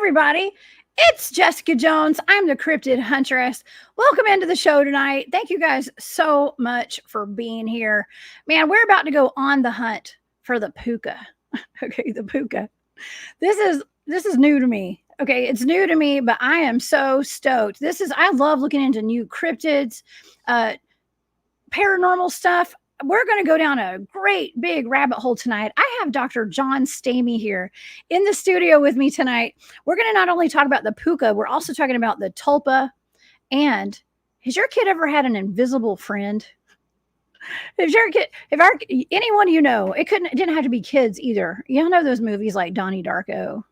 everybody. It's Jessica Jones. I'm the Cryptid Huntress. Welcome into the show tonight. Thank you guys so much for being here. Man, we're about to go on the hunt for the Púca. Okay, the Púca. This is new to me. Okay, it's new to me, but I am so stoked. I love looking into new cryptids, paranormal stuff. We're going to go down a great big rabbit hole tonight. I have Dr. John Stamey here in the studio with me tonight. We're going to not only talk about the Púca, we're also talking about the Tulpa. And has your kid ever had an invisible friend? Anyone you know, it didn't have to be kids either. You know those movies like Donnie Darko,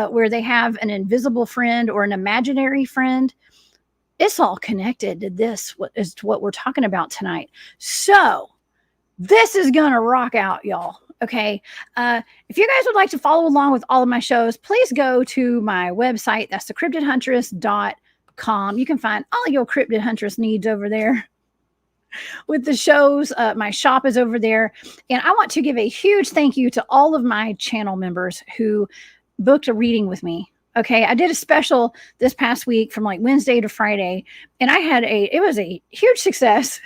where they have an invisible friend or an imaginary friend. It's all connected to this, what we're talking about tonight. So this is going to rock out, y'all. Okay. If you guys would like to follow along with all of my shows, please go to my website. That's thecryptidhuntress.com. You can find all your Cryptid Huntress needs over there with the shows. My shop is over there. And I want to give a huge thank you to all of my channel members who booked a reading with me. Okay, I did a special this past week from like Wednesday to Friday, and it was a huge success.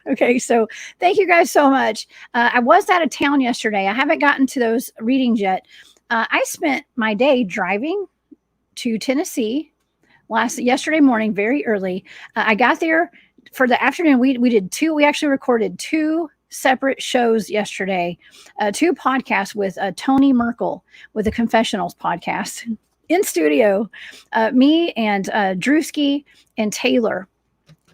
Okay, so thank you guys so much. I was out of town yesterday. I haven't gotten to those readings yet. I spent my day driving to Tennessee yesterday morning, very early. I got there for the afternoon. We actually recorded two separate shows yesterday, two podcasts with Tony Merkel with the Confessionals podcast. In studio, me and Drewski and Taylor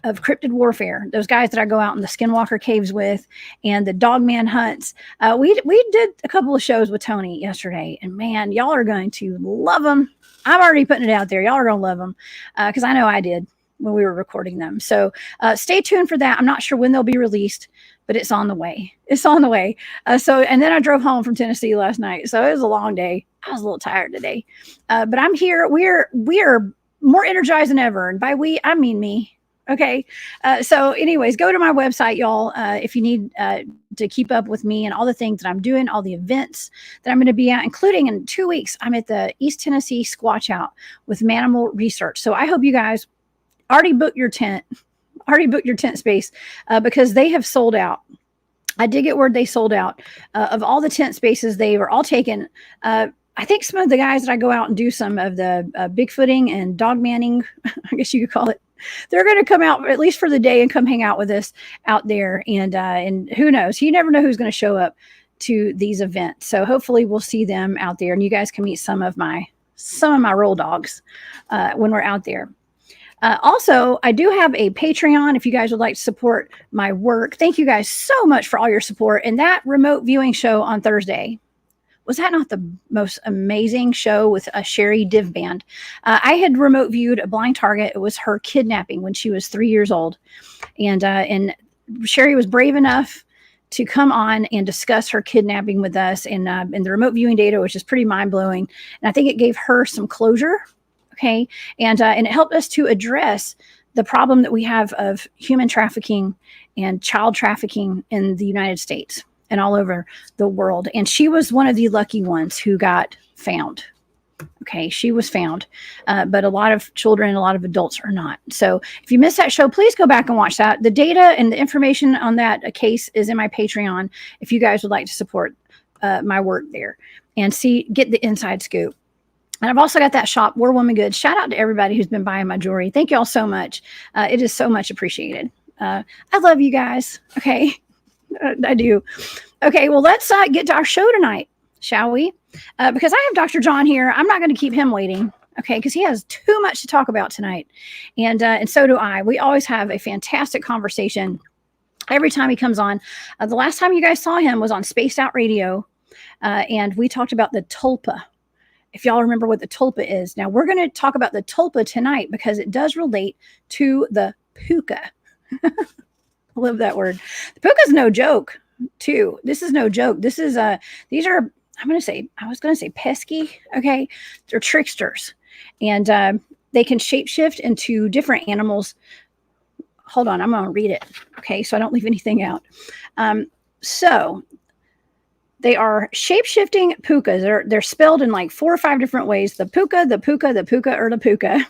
of Cryptid Warfare, those guys that I go out in the Skinwalker caves with, and the Dogman hunts. We did a couple of shows with Tony yesterday, and man, y'all are going to love them. I'm already putting it out there. Y'all are going to love them because I know I did when we were recording them. So stay tuned for that. I'm not sure when they'll be released, but it's on the way. It's on the way. And then I drove home from Tennessee last night. So it was a long day. I was a little tired today, but I'm here. We are more energized than ever. And by we, I mean me. Okay. So anyways, go to my website, y'all, if you need to keep up with me and all the things that I'm doing, all the events that I'm going to be at, including in 2 weeks, I'm at the East Tennessee Squatch Out with Manimal Research. So I hope you guys already booked your tent space because they have sold out. I did get word they sold out of all the tent spaces. They were all taken. I think some of the guys that I go out and do some of the Bigfooting and dog manning, I guess you could call it, they're going to come out at least for the day and come hang out with us out there. And who knows? You never know who's going to show up to these events. So hopefully we'll see them out there, and you guys can meet some of my roll dogs when we're out there. Also, I do have a Patreon if you guys would like to support my work. Thank you guys so much for all your support. And that remote viewing show on Thursday, was that not the most amazing show with a Sherry Div Band? I had remote viewed a blind target. It was her kidnapping when she was 3 years old. And Sherry was brave enough to come on and discuss her kidnapping with us and the remote viewing data, which is pretty mind-blowing. And I think it gave her some closure. Okay. And it helped us to address the problem that we have of human trafficking and child trafficking in the United States and all over the world. And she was one of the lucky ones who got found. Okay. She was found. But a lot of children, a lot of adults are not. So if you missed that show, please go back and watch that. The data and the information on that case is in my Patreon if you guys would like to support my work there and get the inside scoop. And I've also got that shop, War Woman Goods. Shout out to everybody who's been buying my jewelry. Thank you all so much. It is so much appreciated. I love you guys. Okay. I do. Okay. Well, let's get to our show tonight, shall we? Because I have Dr. John here. I'm not going to keep him waiting. Okay. Because he has too much to talk about tonight. And so do I. We always have a fantastic conversation every time he comes on. The last time you guys saw him was on Spaced Out Radio. And we talked about the Tulpa. If y'all remember what the Tulpa is. Now, we're going to talk about the Tulpa tonight because it does relate to the Púca. I love that word. The Púca is no joke, too. This is no joke. These are, I was going to say pesky. Okay. They're tricksters. And they can shapeshift into different animals. Hold on. I'm going to read it. Okay. So I don't leave anything out. So They are shape-shifting Pucas. They're spelled in like 4 or 5 different ways. The Puca, the Puca, the Puca, or the Puca.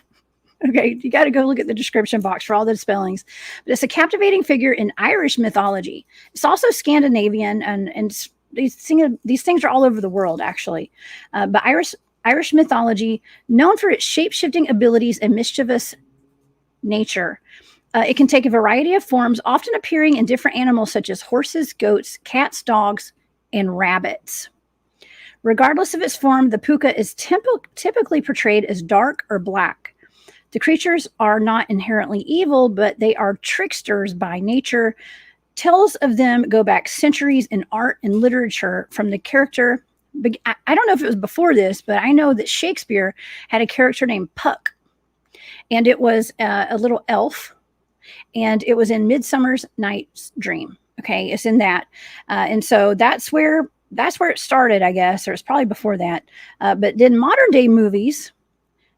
Okay, you got to go look at the description box for all the spellings. But it's a captivating figure in Irish mythology. It's also Scandinavian, and these things are all over the world, actually. But Irish mythology, known for its shape-shifting abilities and mischievous nature. It can take a variety of forms, often appearing in different animals such as horses, goats, cats, dogs, and rabbits. Regardless of its form, the Puca is typically portrayed as dark or black. The creatures are not inherently evil, but they are tricksters by nature. Tales of them go back centuries in art and literature from the character. I don't know if it was before this, but I know that Shakespeare had a character named Puck, and it was a little elf, and it was in Midsummer's Night's Dream. Okay, it's in that, and so that's where it started, I guess, or it's probably before that. But then modern day movies,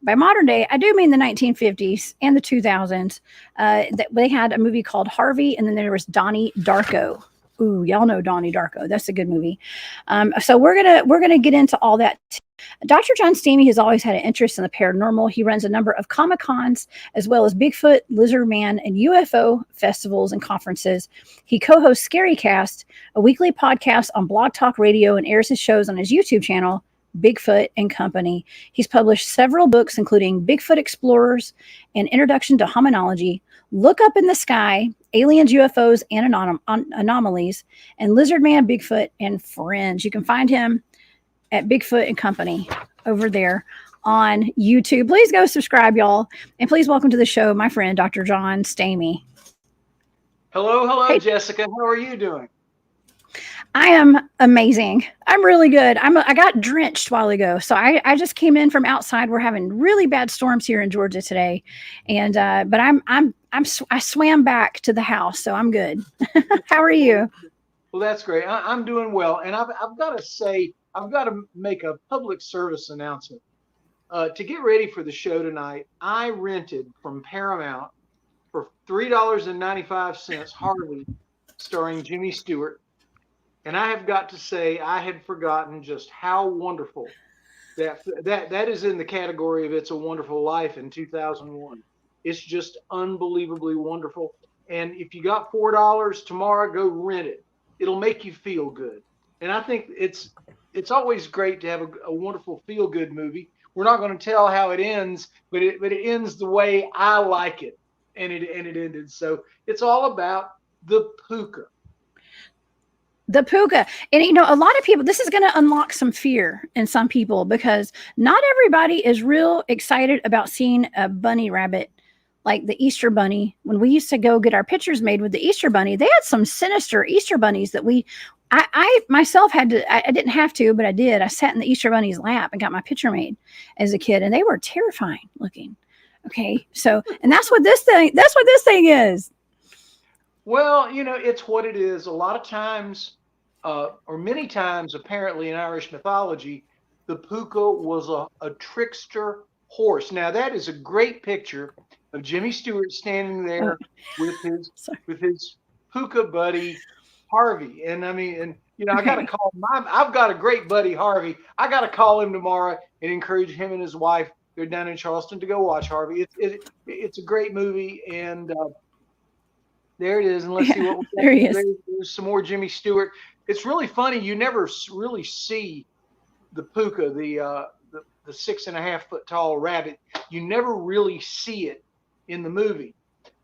by modern day, I do mean the 1950s and the 2000s. That they had a movie called Harvey, and then there was Donnie Darko. Ooh, y'all know Donnie Darko. That's a good movie. So we're gonna get into all that. Dr. John Stamey has always had an interest in the paranormal. He runs a number of Comic Cons, as well as Bigfoot, Lizard Man, and UFO festivals and conferences. He co-hosts Scary Cast, a weekly podcast on Blog Talk Radio, and airs his shows on his YouTube channel, Bigfoot and Company. He's published several books, including Bigfoot Explorers, An Introduction to Hominology, Look Up in the Sky, Aliens, UFOs, and Anomalies, and Lizard Man, Bigfoot, and Friends. You can find him at Bigfoot and Company over there on YouTube. Please go subscribe, y'all. And please welcome to the show my friend, Dr. John Stamey. Hello, hey. Jessica. How are you doing? I am amazing. I'm really good. I got drenched a while ago, so I just came in from outside. We're having really bad storms here in Georgia today, and but I swam back to the house, so I'm good. How are you? Well, that's great. I'm doing well, and I've got to say, I've got to make a public service announcement. To get ready for the show tonight, I rented from Paramount for $3.95 Harvey, starring Jimmy Stewart. And I have got to say, I had forgotten just how wonderful that is in the category of It's a Wonderful Life in 2001. It's just unbelievably wonderful. And if you got $4 tomorrow, go rent it. It'll make you feel good. And I think it's always great to have a wonderful feel-good movie. We're not going to tell how it ends, but it ends the way I like it, and it ended. So it's all about the Pooka. The Pooka. And, a lot of people, this is going to unlock some fear in some people, because not everybody is real excited about seeing a bunny rabbit like the Easter bunny. When we used to go get our pictures made with the Easter bunny, they had some sinister Easter bunnies that I myself had to, I didn't have to, but I did. I sat in the Easter bunny's lap and got my picture made as a kid, and they were terrifying looking. Okay. So, and that's what this thing is. Well, it's what it is. A lot of times, or many times, apparently in Irish mythology, the Púca was a trickster horse. Now, that is a great picture of Jimmy Stewart standing there with his Púca buddy Harvey. And I mean, I got to call him. I've got a great buddy Harvey. I got to call him tomorrow and encourage him and his wife. They're down in Charleston to go watch Harvey. It's a great movie, and there it is. And let's see what there he is. There's some more Jimmy Stewart. It's really funny. You never really see the Púca, the 6.5 foot tall rabbit. You never really see it in the movie,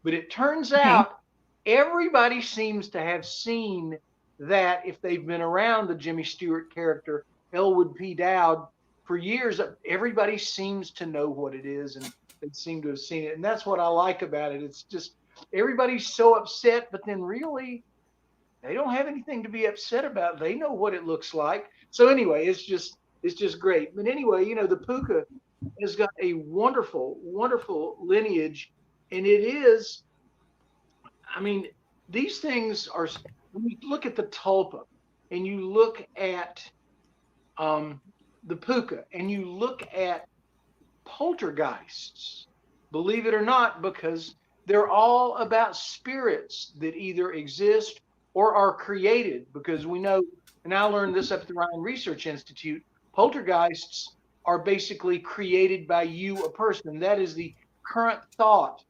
but it turns out everybody seems to have seen that if they've been around the Jimmy Stewart character, Elwood P. Dowd, for years. Everybody seems to know what it is, and they seem to have seen it. And that's what I like about it. It's just everybody's so upset, but then really they don't have anything to be upset about. They know what it looks like. So anyway, it's just great. But anyway, the Púca has got a wonderful, wonderful lineage, and it is, I mean, these things are, when you look at the Tulpa and you look at the Púca and you look at poltergeists, believe it or not, because they're all about spirits that either exist or are created, because we know, and I learned this up at the Ryan Research Institute, poltergeists are basically created by you, a person. That is the current thought.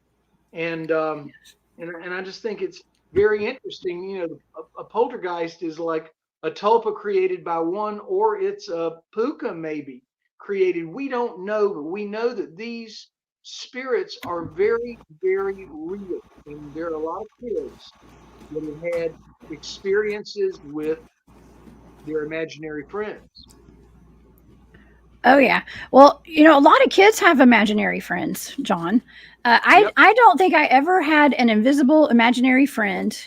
And I just think it's very interesting. You know, a poltergeist is like a tulpa created by one, or it's a puka maybe created. We don't know, but we know that these spirits are very, very real. And there are a lot of kids that have had experiences with their imaginary friends. Oh yeah. Well, you know, a lot of kids have imaginary friends, John. Yep. I don't think I ever had an invisible imaginary friend.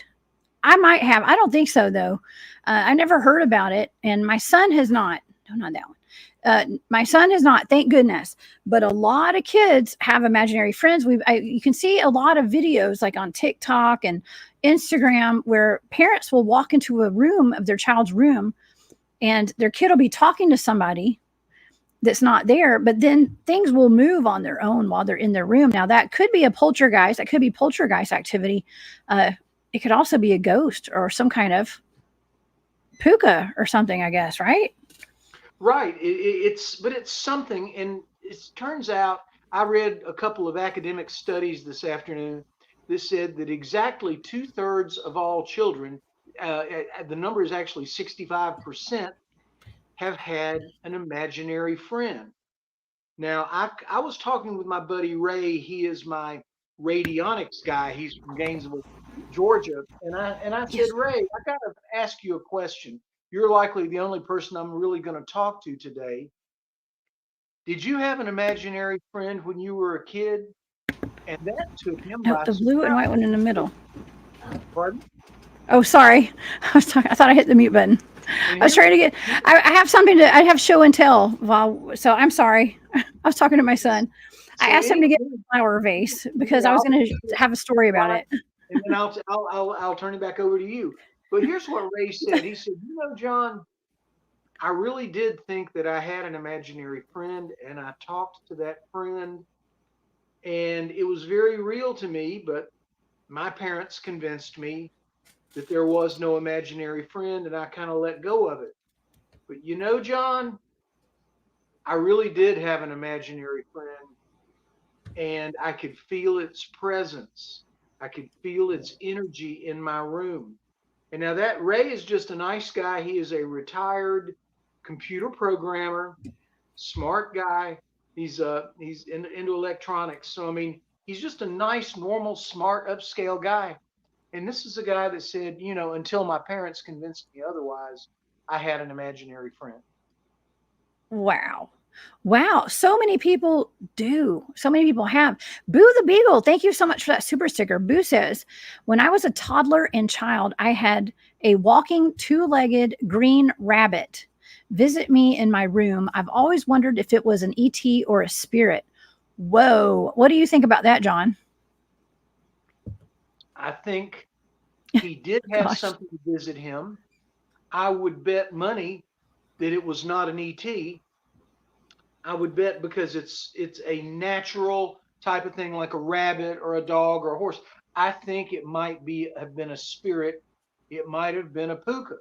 I might have. I don't think so though. I never heard about it, and my son has not. No, not that one. My son has not. Thank goodness. But a lot of kids have imaginary friends. You can see a lot of videos like on TikTok and Instagram where parents will walk into a room of their child's room, and their kid will be talking to somebody that's not there, but then things will move on their own while they're in their room. Now that could be a poltergeist. That could be poltergeist activity. It could also be a ghost or some kind of puka or something, I guess, right? Right. It's something, and it turns out I read a couple of academic studies this afternoon that said that exactly 2/3 of all children, the number is actually 65%, have had an imaginary friend. Now, I was talking with my buddy Ray. He is my radionics guy. He's from Gainesville, Georgia, and I said, Yes. Ray, I got to ask you a question. You're likely the only person I'm really going to talk to today. Did you have an imaginary friend when you were a kid? And that took him No, by the blue and white one in the middle. Pardon? Oh, sorry. I thought I hit the mute button. I was trying to get. I have something to. I have show and tell. So I'm sorry. I was talking to my son. I asked him to get a flower vase because I was going to have a story about it. And then I'll turn it back over to you. But here's what Ray said. He said, "You know, John, I really did think that I had an imaginary friend, and I talked to that friend, and it was very real to me, but my parents convinced me that there was no imaginary friend, and I kind of let go of it. But you know, John, I really did have an imaginary friend, and I could feel its presence. I could feel its energy in my room." And now that Ray is just a nice guy. He is a retired computer programmer, smart guy. He's into electronics. So I mean, he's just a nice, normal, smart, upscale guy. And this is a guy that said, you know, until my parents convinced me otherwise, I had an imaginary friend. Wow. Wow. So many people do. So many people have. Boo the Beagle. Thank you so much for that super sticker. Boo says, when I was a toddler and child, I had a walking two-legged green rabbit visit me in my room. I've always wondered if it was an ET or a spirit. Whoa. What do you think about that, John? I think he did have Gosh. something to visit him. I would bet money that it was not an ET. I would bet because it's a natural type of thing, like a rabbit or a dog or a horse. I think it might have been a spirit. It might have been a puka.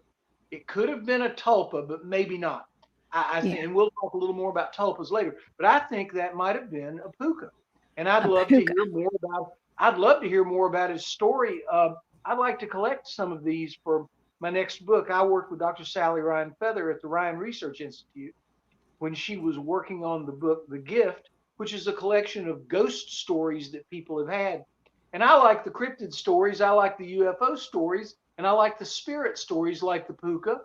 It could have been a tulpa, but maybe not. I think, Yeah. and we'll talk a little more about tulpas later. But I think that might have been a puka. And I'd A love to puka. hear more about. I'd love to hear more about his story. I'd like to collect some of these for my next book. I worked with Dr. Sally Ryan Feather at the Ryan Research Institute when she was working on the book The Gift, which is a collection of ghost stories that people have had. And I like the cryptid stories, I like the UFO stories, and I like the spirit stories like the Puca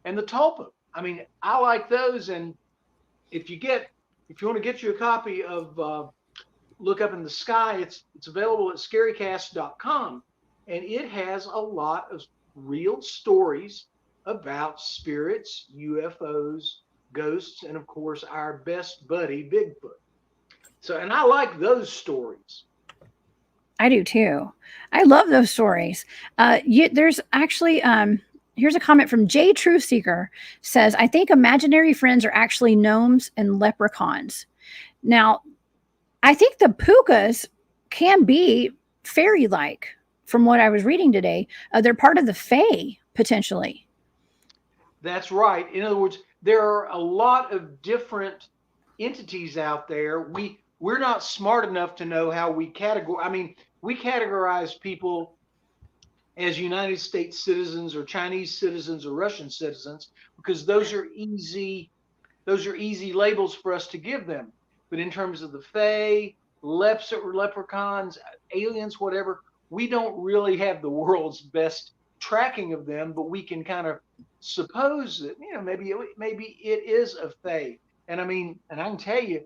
and the Tulpa. I mean, I like those. And if you want to get you a copy of Look Up in the Sky, it's available at scarycast.com. And it has a lot of real stories about spirits, UFOs, ghosts, and of course our best buddy Bigfoot. So, and I like those stories. I do too. I love those stories. There's actually here's a comment from J Truth Seeker says, I think imaginary friends are actually gnomes and leprechauns. Now, I think the Pucas can be fairy-like from what I was reading today, they're part of the Fae potentially. That's right. In other words, there are a lot of different entities out there. We're not smart enough to know how we categorize. I mean, we categorize people as United States citizens or Chinese citizens or Russian citizens because those are easy labels for us to give them. But in terms of the Fae, leprechauns, aliens, whatever, we don't really have the world's best tracking of them, but we can kind of suppose that, you know, maybe it is a Fae. And I mean, and I can tell you,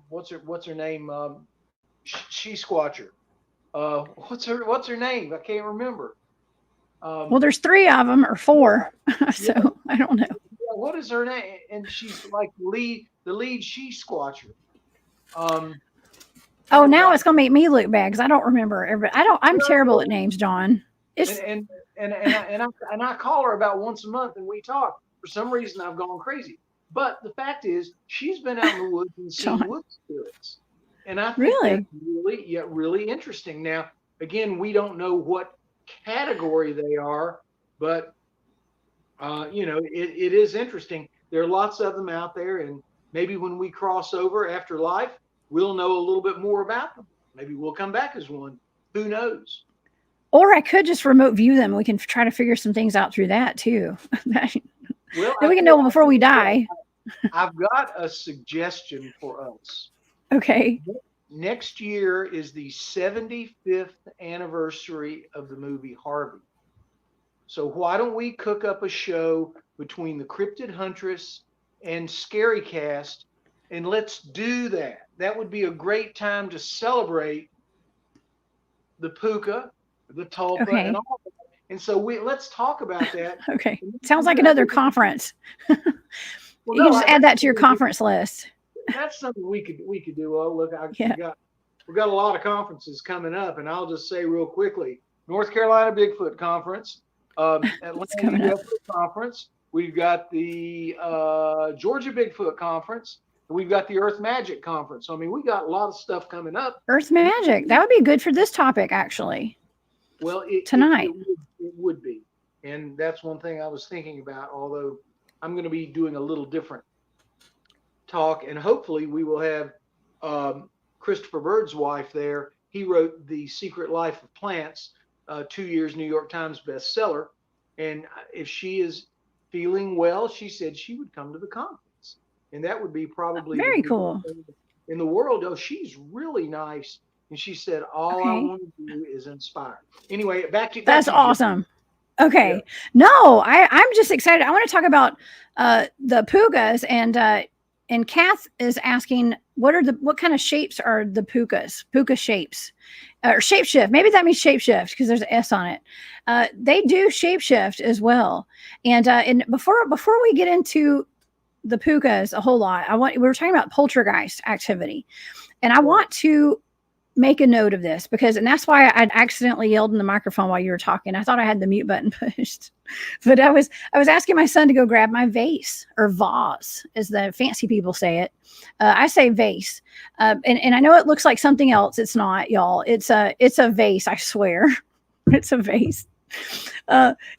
what's her name? She Squatcher. What's her name? I can't remember. Well, there's 3 of them or 4, so yeah. I don't know. Yeah, what is her name? And she's like the lead she Squatcher. Oh, now it's gonna make me look bad because I don't remember. I'm terrible at names, John. And I call her about once a month and we talk. For some reason, I've gone crazy. But the fact is, she's been out in the woods and seen wood spirits, and I think that's really interesting. Now, again, we don't know what category they are, but you know, it is interesting. There are lots of them out there, and maybe when we cross over after life, we'll know a little bit more about them. Maybe we'll come back as one. Who knows? Or I could just remote view them. We can try to figure some things out through that too. Well, then we can know them before we die. I've got a suggestion for us. Okay. Next year is the 75th anniversary of the movie Harvey. So why don't we cook up a show between the Cryptid Huntress and Scary Cast, and let's do that. That would be a great time to celebrate the Púca, the Tulpa, and all of that. And so let's talk about that. Okay. Sounds like another conference. Well, you can just add that to your conference list. That's something we could do. Oh, look, we've got a lot of conferences coming up, and I'll just say real quickly: North Carolina Bigfoot Conference, Atlanta Bigfoot Conference. We've got the Georgia Bigfoot Conference. And we've got the Earth Magic Conference. So, I mean, we got a lot of stuff coming up. Earth Magic. That would be good for this topic, actually. Well, tonight it would be, and that's one thing I was thinking about. Although I'm going to be doing a little different talk, and hopefully we will have Christopher Bird's wife there. He wrote The Secret Life of Plants, 2 years New York Times bestseller, and if she is feeling well, she said she would come to the conference, and that would be probably very cool in the world. Oh, she's really nice. And she said, all I want to do is inspire. Anyway, back to that's awesome. Okay. Yeah. No, I'm just excited. I want to talk about the Pucas, and Kath is asking what kind of shapes are the Pucas? Puca shapes. Or shapeshift. Maybe that means shapeshift because there's an S on it. They do shapeshift as well. And before we get into the Pucas a whole lot, we were talking about poltergeist activity. And I want to make a note of this and that's why I'd accidentally yelled in the microphone while you were talking. I thought I had the mute button pushed, but I was asking my son to go grab my vase, or vase as the fancy people say it. I say vase. And I know it looks like something else. It's not, y'all. It's a vase. I swear. It's a vase.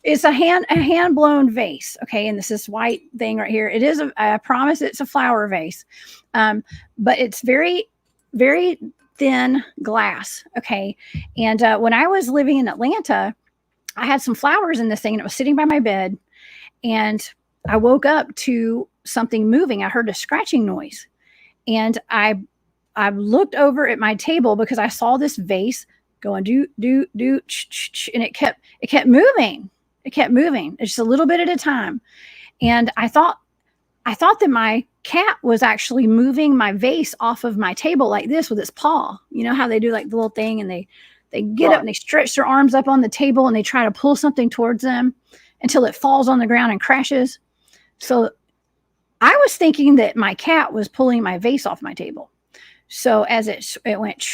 It's a hand blown vase. Okay. And this is white thing right here. It is I promise it's a flower vase. But it's very, very thin glass. Okay. And when I was living in Atlanta, I had some flowers in this thing, and it was sitting by my bed, and I woke up to something moving. I heard a scratching noise, and I looked over at my table because I saw this vase going do and it kept moving. It kept moving. It's just a little bit at a time. And I thought that my cat was actually moving my vase off of my table like this with its paw. You know how they do like the little thing, and they get up and they stretch their arms up on the table and they try to pull something towards them until it falls on the ground and crashes. So I was thinking that my cat was pulling my vase off my table. So as it went,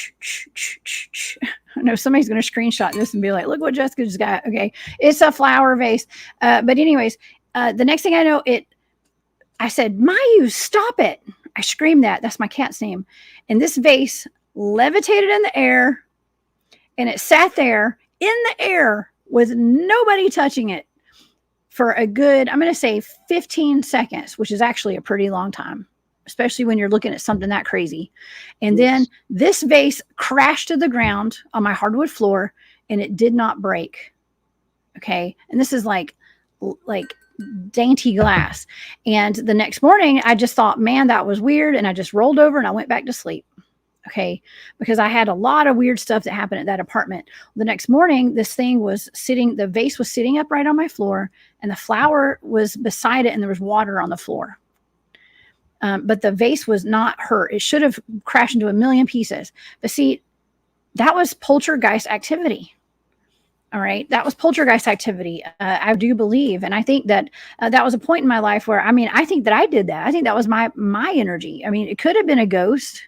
I know somebody's going to screenshot this and be like, look what Jessica just got. Okay. It's a flower vase. But anyways, the next thing I know, I said, Mayu, stop it. I screamed that. That's my cat's name. And this vase levitated in the air, And it sat there in the air with nobody touching it for a good, I'm going to say 15 seconds, which is actually a pretty long time, especially when you're looking at something that crazy. And then this vase crashed to the ground on my hardwood floor, and it did not break. Okay. And this is like dainty glass. And the next morning I just thought, man, that was weird. And I just rolled over and I went back to sleep. Okay. Because I had a lot of weird stuff that happened at that apartment. The next morning, this thing was sitting, the vase was sitting upright on my floor, and the flower was beside it, and there was water on the floor. But the vase was not hurt. It should have crashed into a million pieces. But see, that was poltergeist activity. All right. That was poltergeist activity. I do believe. And I think that that was a point in my life where, I mean, I think that I did that. I think that was my energy. I mean, it could have been a ghost,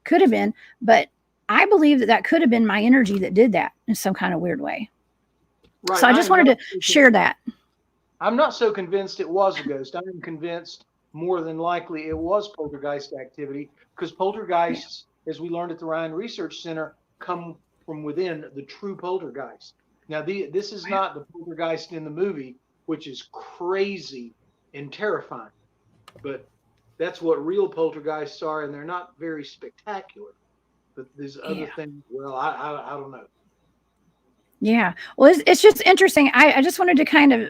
could have been, but I believe that that could have been my energy that did that in some kind of weird way. Right. So I just wanted to share that. I'm not so convinced it was a ghost. I'm convinced more than likely it was poltergeist activity, because poltergeists, as we learned at the Ryan Research Center, come from within the true poltergeist. Now, this is not the poltergeist in the movie, which is crazy and terrifying, but that's what real poltergeists are, and they're not very spectacular. But there's other things. Well, I don't know. Yeah. Well, it's just interesting. I just wanted to kind of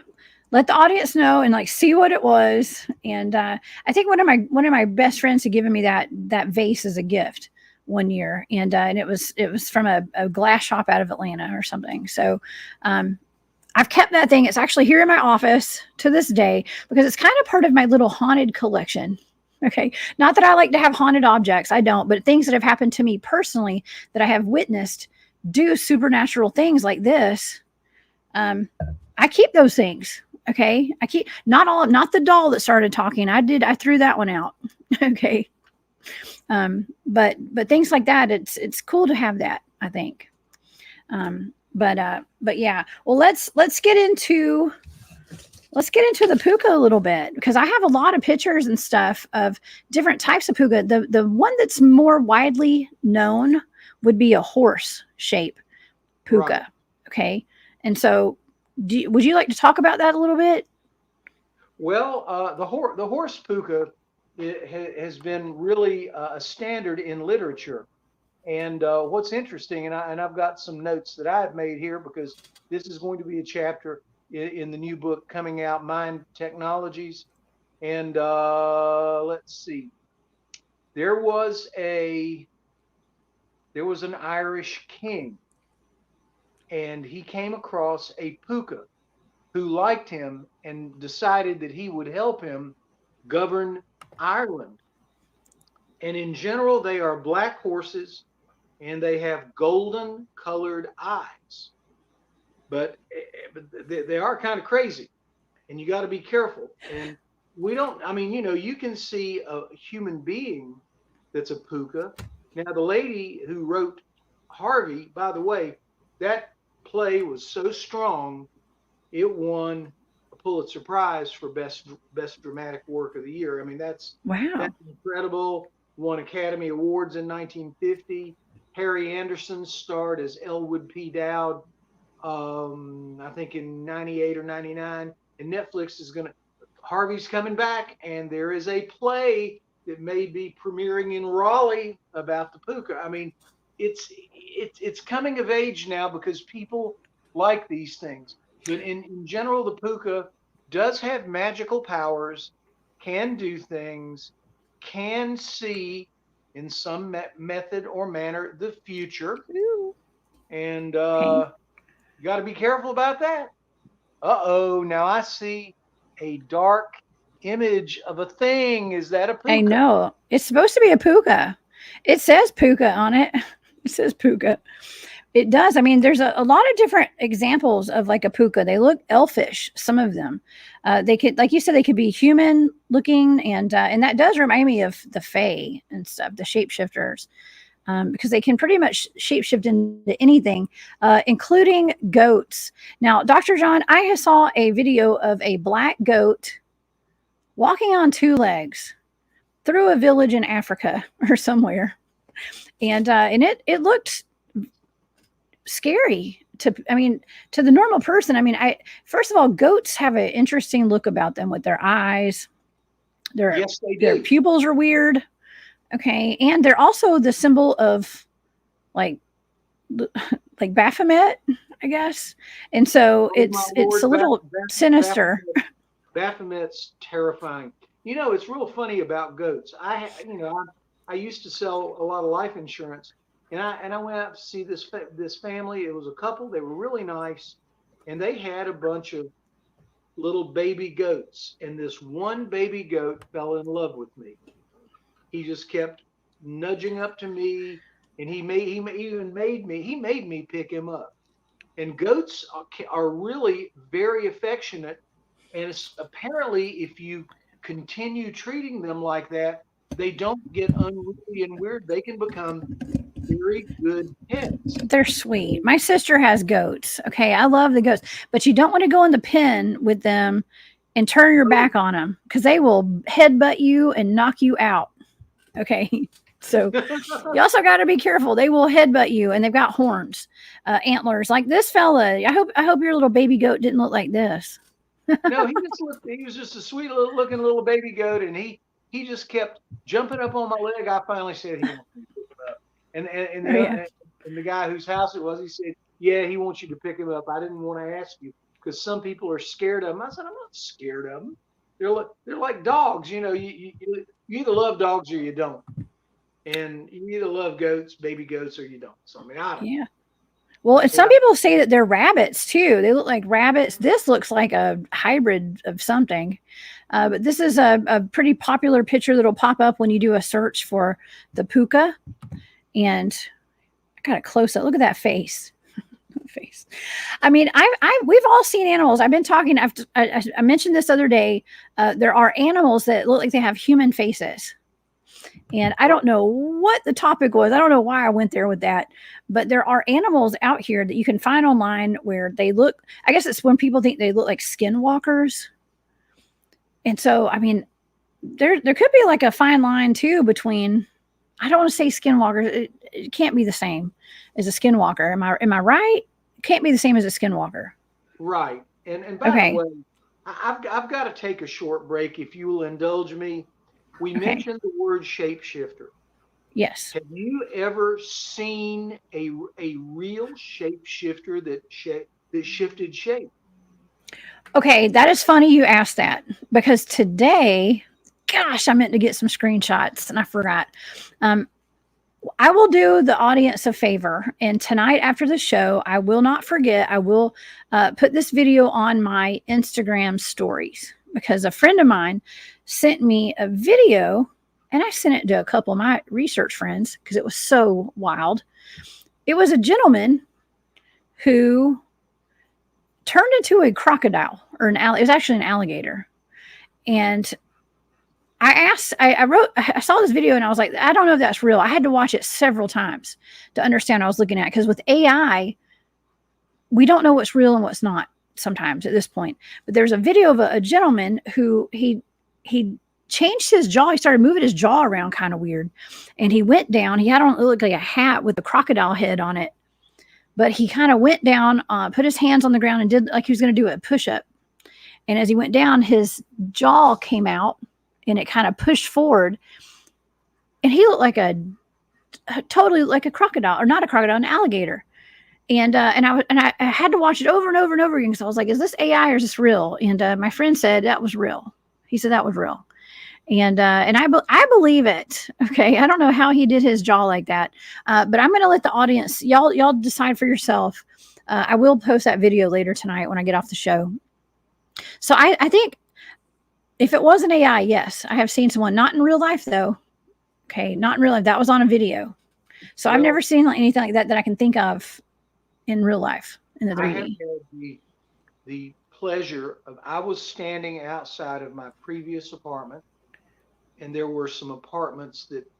let the audience know and like see what it was. And I think one of my best friends had given me that vase as a gift one year, and it was from a glass shop out of Atlanta or something. So I've kept that thing. It's actually here in my office to this day because it's kind of part of my little haunted collection. Okay. Not that I like to have haunted objects. I don't, but things that have happened to me personally that I have witnessed do supernatural things like this. I keep those things. Okay. I keep not the doll that started talking. I threw that one out. Okay. But things like that, it's cool to have that, I think. But yeah, well, let's get into the Puca a little bit, because I have a lot of pictures and stuff of different types of Puca. The one that's more widely known would be a horse shape Puca. Right. Okay. And so would you like to talk about that a little bit? Well, the horse Puca has been really a standard in literature. And what's interesting, and I've got some notes that I've made here, because this is going to be a chapter in the new book coming out, Mind Technologies. And let's see, there was an Irish king, and he came across a Puca who liked him and decided that he would help him govern Ireland. And in general, they are black horses, and they have golden colored eyes. But they are kind of crazy, and you got to be careful. And you can see a human being that's a Puca. Now, the lady who wrote Harvey, by the way, that play was so strong, it won a Pulitzer Prize for best dramatic work of the year. I mean, that's incredible. Won Academy Awards in 1950. Harry Anderson starred as Elwood P. Dowd, I think in 98 or 99. And Netflix Harvey's coming back, and there is a play that may be premiering in Raleigh about the Puca. I mean, it's coming of age now because people like these things. But in general, the Puca does have magical powers, can do things, can see in some method or manner the future. Ooh. And you got to be careful about that. Now I see a dark image of a thing. Is that a Puca? I know. It's supposed to be a Puca. It says Puca on it. It says Puca. It does. I mean, there's a lot of different examples of like a Puca. They look elfish, some of them. They could, like you said, they could be human looking, and that does remind me of the Fae and stuff, the shapeshifters, because they can pretty much shapeshift into anything, including goats. Now, Dr. John, I saw a video of a black goat walking on two legs through a village in Africa or somewhere, and it looked scary to, I mean, to the normal person. I mean, first of all, goats have an interesting look about them with their eyes. Yes, they Their do. pupils are weird. Okay. And they're also the symbol of like Baphomet, I guess. And so Oh, my it's a Lord, little sinister. Baphomet's terrifying. You know, it's real funny about goats. I used to sell a lot of life insurance, and I went out to see this family. It was a couple. They were really nice, and they had a bunch of little baby goats. And this one baby goat fell in love with me. He just kept nudging up to me, and he made me pick him up. And goats are really very affectionate, and it's apparently if you continue treating them like that, they don't get unruly and weird. They can become very good pets. They're sweet. My sister has goats. Okay. I love the goats, but you don't want to go in the pen with them and turn your back on them because they will headbutt you and knock you out. Okay. So you also got to be careful. They will headbutt you, and they've got horns, antlers like this fella. I hope your little baby goat didn't look like this. No, he was just a sweet little looking little baby goat, and he just kept jumping up on my leg. I finally said he wants me to pick him up. And the guy whose house it was, he said, yeah, he wants you to pick him up. I didn't want to ask you because some people are scared of him. I said, I'm not scared of them. They're like dogs. You know, you either love dogs or you don't. And you either love goats, baby goats, or you don't. So I mean, I don't. Yeah. Well, and some people say that they're rabbits too. They look like rabbits. This looks like a hybrid of something. But this is a pretty popular picture that'll pop up when you do a search for the Puca. And I got a close up. Look at that face. Face. I mean, we've all seen animals. I've been talking. I mentioned this other day. There are animals that look like they have human faces. And I don't know what the topic was. I don't know why I went there with that. But there are animals out here that you can find online where they look, I guess it's when people think they look like skinwalkers. And so, I mean, there could be like a fine line too between, I don't want to say skinwalkers. It can't be the same as a skinwalker. Am I right? It can't be the same as a skinwalker. Right. And by the way, I've got to take a short break if you will indulge me. We mentioned the word shapeshifter. Yes. Have you ever seen a real shapeshifter that shifted shape? Okay, that is funny you asked that because today, gosh, I meant to get some screenshots and I forgot. I will do the audience a favor, and tonight after the show, I will not forget. I will put this video on my Instagram stories because a friend of mine sent me a video, and I sent it to a couple of my research friends because it was so wild. It was a gentleman who turned into a crocodile or it was actually an alligator. And I saw this video and I was like, I don't know if that's real. I had to watch it several times to understand what I was looking at. Because with AI, we don't know what's real and what's not sometimes at this point. But there's a video of a gentleman who he changed his jaw. He started moving his jaw around kind of weird. And he went down. He had on, it looked like a hat with a crocodile head on it. But he kind of went down, put his hands on the ground and did like he was going to do a push-up. And as he went down, his jaw came out and it kind of pushed forward. And he looked like totally like a crocodile, or not a crocodile, an alligator. And I had to watch it over and over and over again because I was like, is this AI or is this real? And my friend said that was real. He said that was real. And I believe it. Okay. I don't know how he did his jaw like that. But I'm going to let the audience, y'all decide for yourself. I will post that video later tonight when I get off the show. So I think if it was an AI, yes, I have seen someone, not in real life though. Okay. Not in real life. That was on a video. So I've never seen anything like that I can think of in real life in the 3D. I have had the pleasure of, I was standing outside of my previous apartment, and there were some apartments that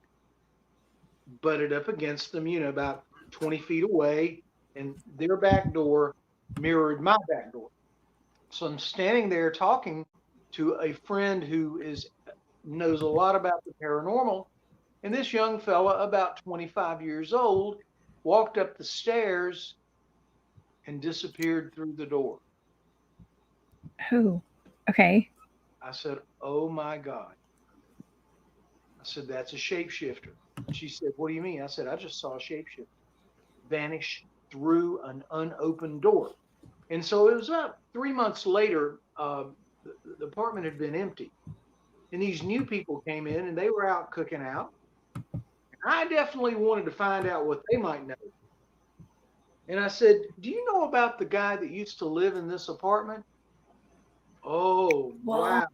butted up against them, about 20 feet away, and their back door mirrored my back door. So I'm standing there talking to a friend who knows a lot about the paranormal, and this young fella, about 25 years old, walked up the stairs and disappeared through the door. Who? Okay. I said, oh my God. I said, that's a shapeshifter. She said, what do you mean? I said, I just saw a shapeshifter vanish through an unopened door. And so it was about 3 months later, the apartment had been empty. And these new people came in and they were out cooking out. I definitely wanted to find out what they might know. And I said, do you know about the guy that used to live in this apartment? Oh, wow.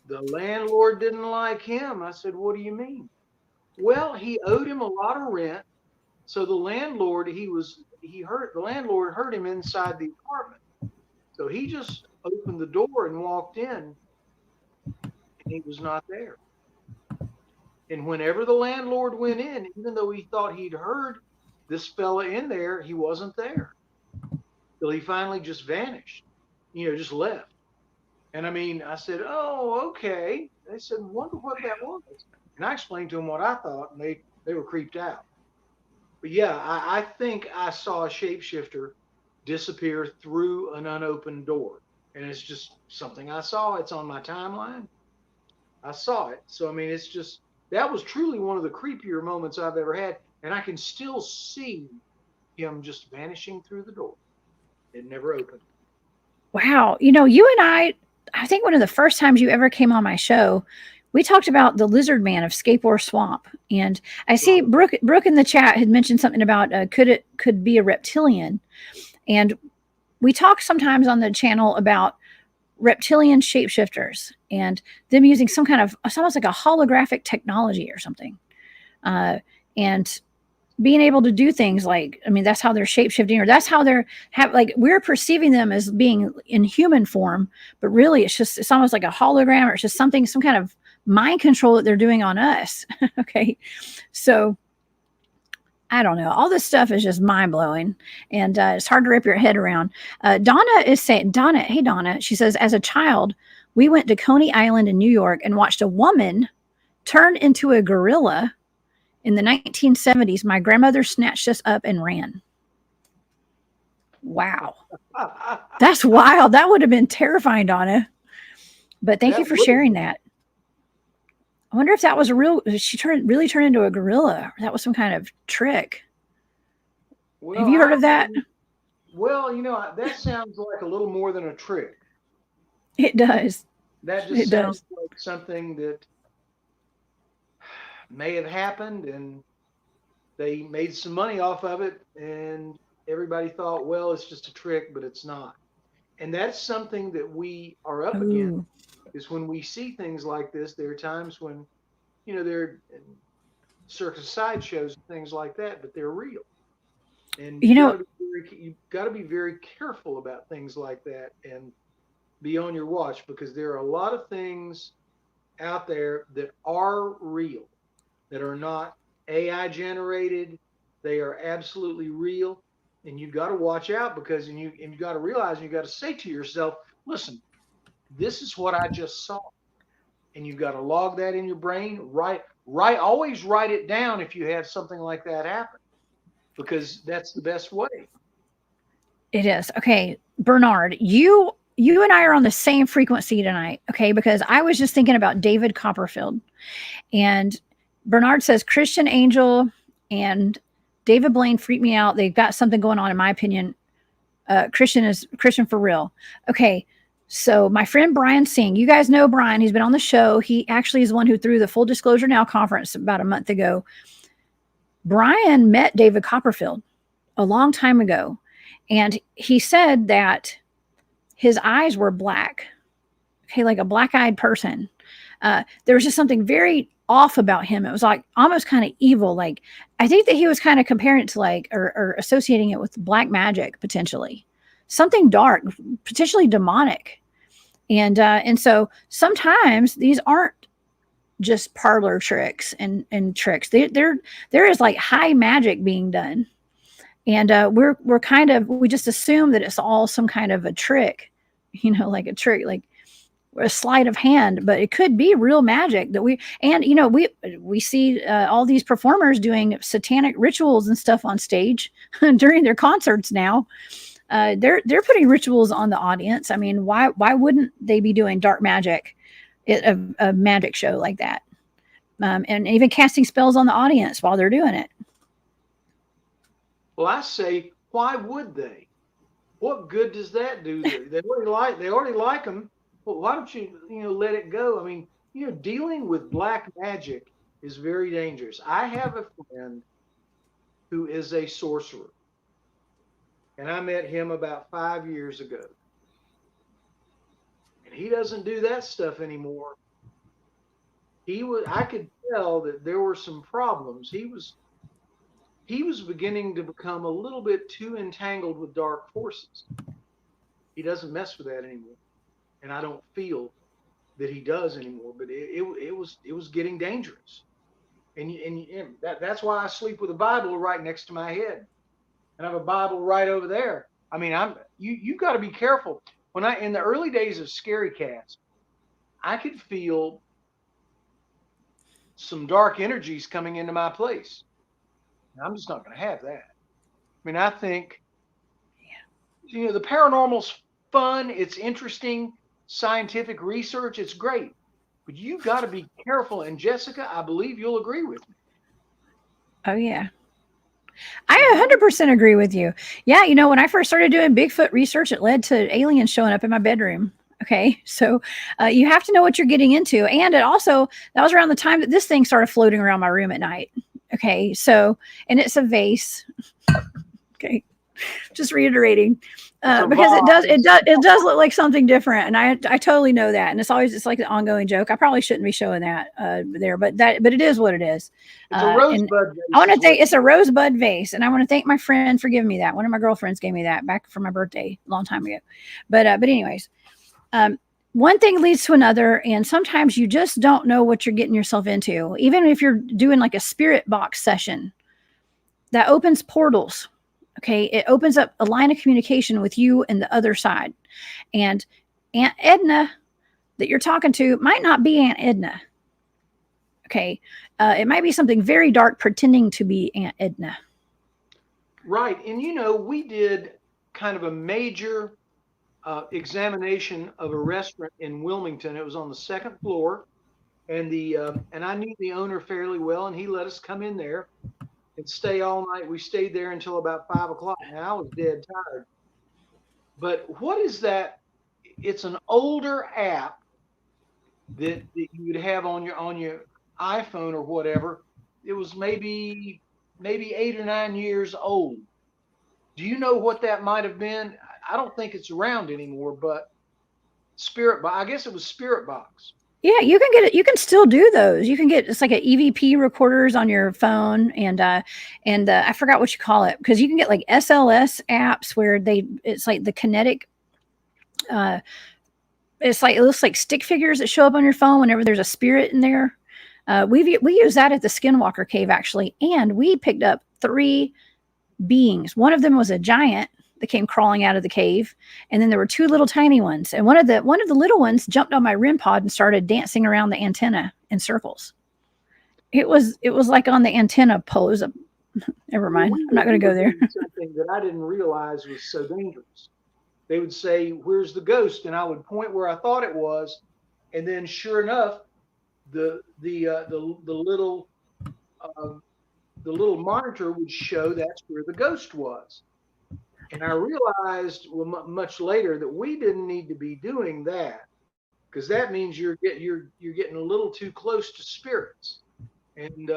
The landlord didn't like him. I said, what do you mean? Well, he owed him a lot of rent. So the landlord, the landlord heard him inside the apartment. So he just opened the door and walked in, and he was not there. And whenever the landlord went in, even though he thought he'd heard this fella in there, he wasn't there. So he finally just vanished, just left. And I mean, I said, oh, okay. They said, wonder what that was. And I explained to them what I thought, and they were creeped out. But yeah, I think I saw a shapeshifter disappear through an unopened door. And it's just something I saw. It's on my timeline. I saw it. So, I mean, that was truly one of the creepier moments I've ever had. And I can still see him just vanishing through the door. It never opened. Wow. You and I think one of the first times you ever came on my show, we talked about the lizard man of Scape Swamp. And I see Brooke in the chat had mentioned something about could be a reptilian. And we talk sometimes on the channel about reptilian shapeshifters and them using some kind of, it's almost like a holographic technology or something. And being able to do things like, I mean, that's how they're shapeshifting, or that's how we're perceiving them as being in human form, but really it's almost like a hologram, or it's just some kind of mind control that they're doing on us. Okay. So I don't know. All this stuff is just mind blowing, and it's hard to wrap your head around. Donna is saying, hey, Donna, she says, as a child, we went to Coney Island in New York and watched a woman turn into a gorilla in the 1970s. My grandmother snatched us up and ran. Wow. That's wild. That would have been terrifying, Donna. But thank you for sharing that. I wonder if that was she really turned into a gorilla, or that was some kind of trick. Well, have you heard of that? Well, that sounds like a little more than a trick. It does. That just sounds like something that may have happened, and they made some money off of it, and everybody thought, well, it's just a trick, but it's not. And that's something that we are up against. Is when we see things like this, there are times when, they're circus sideshows and things like that, but they're real. And you've got to be very careful about things like that and be on your watch, because there are a lot of things out there that are real, that are not AI generated. They are absolutely real. And you've got to watch out, because you've got to realize, and you've got to say to yourself, listen, this is what I just saw. And you've got to log that in your brain. Always write it down if you have something like that happen, because that's the best way. It is. Okay, Bernard, you and I are on the same frequency tonight, okay? Because I was just thinking about David Copperfield. And Bernard says Christian Angel and David Blaine freak me out. They've got something going on, in my opinion. Christian for real. Okay. So my friend Brian Singh, you guys know Brian, he's been on the show. He actually is the one who threw the Full Disclosure Now conference about a month ago. Brian met David Copperfield a long time ago, and he said that his eyes were black, okay, like a black-eyed person. There was just something very off about him. It was like almost kind of evil. Like, I think that he was kind of comparing it to or associating it with black magic, potentially something dark, potentially demonic. And so sometimes these aren't just parlor tricks and tricks. There is like high magic being done. And we just assume that it's all some kind of a trick, like a trick, like a sleight of hand, but it could be real magic that we see all these performers doing satanic rituals and stuff on stage during their concerts now. they're putting rituals on the audience. I mean, why wouldn't they be doing dark magic, a magic show like that, and even casting spells on the audience while they're doing it? Well, I say, why would they? What good does that do? They already like them. Well, why don't you let it go? I mean, dealing with black magic is very dangerous. I have a friend who is a sorcerer, and I met him about 5 years ago, and he doesn't do that stuff anymore. I could tell that there were some problems. He was beginning to become a little bit too entangled with dark forces. He doesn't mess with that anymore, and I don't feel that he does anymore. But it was getting dangerous, and that's why I sleep with a Bible right next to my head, and I have a Bible right over there. I mean, you've got to be careful. In the early days of Scary Cats, I could feel some dark energies coming into my place. And I'm just not going to have that. I mean, I think, the paranormal's fun. It's interesting, scientific research. It's great. But you've got to be careful. And Jessica, I believe you'll agree with me. Oh, yeah. I 100% agree with you. Yeah, when I first started doing Bigfoot research, it led to aliens showing up in my bedroom. Okay, so you have to know what you're getting into. And that was around the time that this thing started floating around my room at night. Okay, so, and it's a vase. Okay, just reiterating, because it does look like something different, and I totally know that, and it's like an ongoing joke. I probably shouldn't be showing that there, but it is what it is. It's a rosebud vase. I want to thank it's a rosebud vase, and I want to thank my friend for giving me that. One of my girlfriends gave me that back for my birthday a long time ago. But anyways, one thing leads to another, and sometimes you just don't know what you're getting yourself into. Even if you're doing like a spirit box session, that opens portals. Okay, it opens up a line of communication with you and the other side. And Aunt Edna that you're talking to might not be Aunt Edna. Okay, it might be something very dark pretending to be Aunt Edna. Right, and we did kind of a major examination of a restaurant in Wilmington. It was on the second floor, and I knew the owner fairly well, and he let us come in there and stay all night. We stayed there until about 5 o'clock. Now I was dead tired. But what is that? It's an older app that you would have on your iPhone or whatever. It was maybe 8 or 9 years old. Do you know what that might have been? I don't think it's around anymore, but I guess it was Spirit Box. Yeah, you can get it. You can still do those. You can get, it's like an EVP recorders on your phone, and I forgot what you call it, because you can get like SLS apps where it's like the kinetic. It's like, it looks like stick figures that show up on your phone whenever there's a spirit in there. We use that at the Skinwalker Cave actually, and we picked up 3 beings. One of them was a giant that came crawling out of the cave, and then there were 2 little tiny ones, and one of the little ones jumped on my REM pod and started dancing around the antenna in circles. It was like on the antenna pose. Never mind, I'm not going to go there. Something that I didn't realize was so dangerous. They would say, "Where's the ghost?" and I would point where I thought it was, and then sure enough, the little monitor would show that's where the ghost was. And I realized much later that we didn't need to be doing that, because that means you're getting a little too close to spirits, and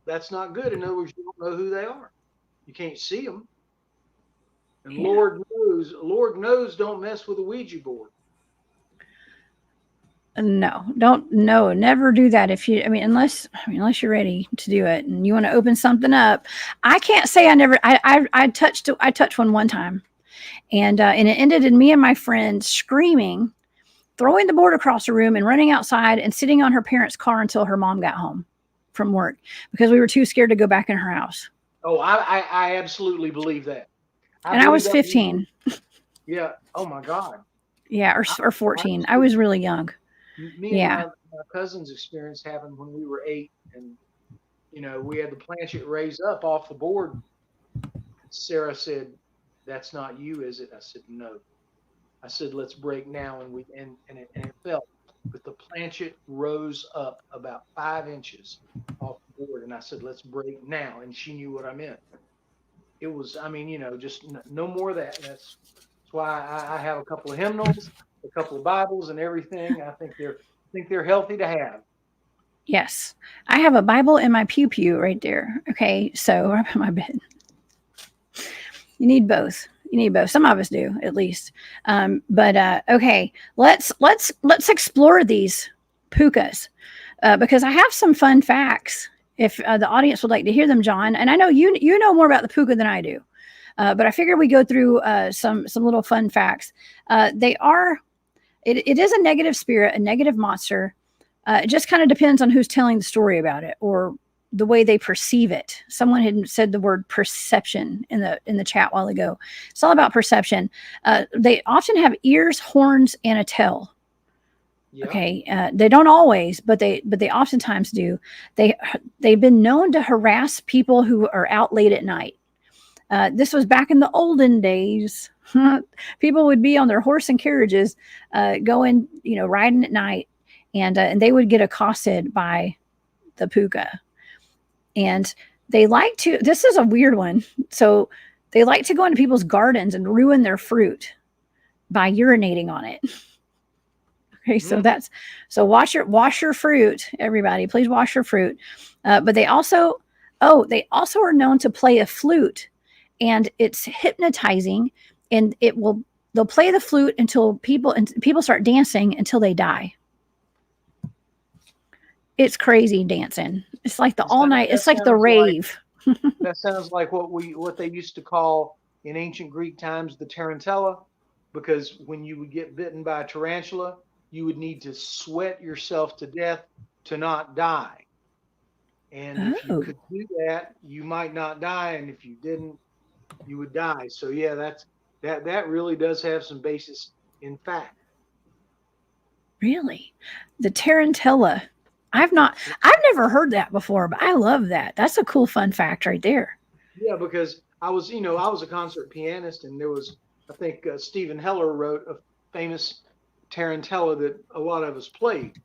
that's not good. In other words, you don't know who they are, you can't see them, and yeah. Lord knows, don't mess with a Ouija board. No, never do that. Unless you're ready to do it and you want to open something up. I can't say I touched one time, and it ended in me and my friend screaming, throwing the board across the room and running outside and sitting on her parents' car until her mom got home from work, because we were too scared to go back in her house. Oh, I absolutely believe that. I was 15. Yeah. Oh my God. Yeah. Or 14. I was really young. Me and my cousin's experience happened when we were 8, and we had the planchette raised up off the board. Sarah said, "That's not you, is it?" I said, "No." I said, "Let's break now," and it fell. But the planchet rose up about 5 inches off the board, and I said, "Let's break now," and she knew what I meant. It was, I mean, just no more of that. That's why I have a couple of hymnals, a couple of Bibles, and everything. I think they're healthy to have. Yes. I have a Bible in my pew right there. Okay. So right by my bed. You need both. You need both. Some of us do, at least. But okay, let's explore these pukas because I have some fun facts. If the audience would like to hear them, John, and I know you know more about the puka than I do, but I figure we go through some little fun facts. They are it is a negative spirit, a negative monster. It just kind of depends on who's telling the story about it or the way they perceive it. Someone had said the word perception in the chat a while ago. It's all about perception. They often have ears, horns, and a tail. Yeah. Okay, they don't always, but they oftentimes do. They've been known to harass people who are out late at night. This was back in the olden days. People would be on their horse and carriages, going, riding at night, and they would get accosted by the puka. And they like to, this is a weird one. So they like to go into people's gardens and ruin their fruit by urinating on it. Okay, so wash your fruit, everybody. Please wash your fruit. But they also are known to play a flute, and it's hypnotizing, and they'll play the flute until people start dancing until they die. It's crazy dancing. It's like the all night. It's like the rave. That sounds like what they used to call in ancient Greek times the tarantella, because when you would get bitten by a tarantula, you would need to sweat yourself to death to not die. And if you could do that, you might not die, and if you didn't, you would die. So yeah, that really does have some basis in fact. Really, the tarantella. I've never heard that before, but I love that. That's a cool fun fact right there. Yeah, because I was a concert pianist, and there was, I think Stephen Heller wrote a famous tarantella that a lot of us played,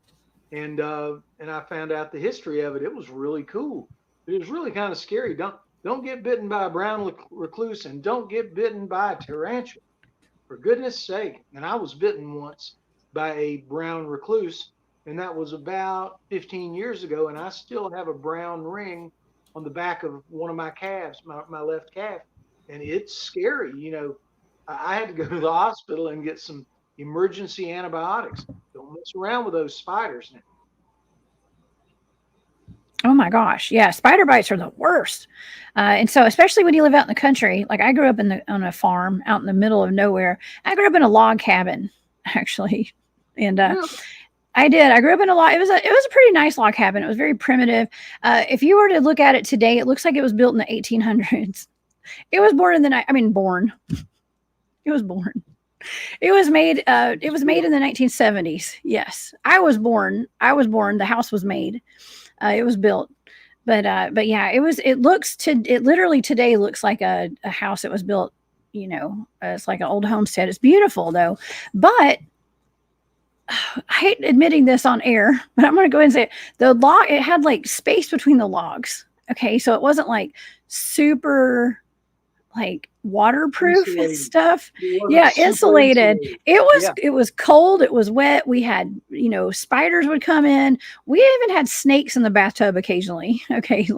and I found out the history of it. It was really cool. It was really kind of scary. Don't get bitten by a brown recluse, and don't get bitten by a tarantula, for goodness sake. And I was bitten once by a brown recluse, and that was about 15 years ago, and I still have a brown ring on the back of one of my calves, my left calf, and it's scary. I had to go to the hospital and get some emergency antibiotics. Don't mess around with those spiders now. Oh my gosh. Yeah. Spider bites are the worst. And so, especially when you live out in the country, like I grew up on a farm out in the middle of nowhere. I grew up in a log cabin, actually. And, I did. I grew up in a log. It was a pretty nice log cabin. It was very primitive. If you were to look at it today, it looks like it was built in the 1800s. It was born in the, born. It was born. It was made in the 1970s. Yes. I was born. The house was made. It was built, but yeah, it literally today looks like a house that was built, it's like an old homestead. It's beautiful though, but I hate admitting this on air, but I'm going to go ahead and say it. The log, it had like space between the logs. Okay. So it wasn't like super like waterproof and stuff. Yeah, insulated. It was cold. It was wet. We had, spiders would come in. We even had snakes in the bathtub occasionally. Okay,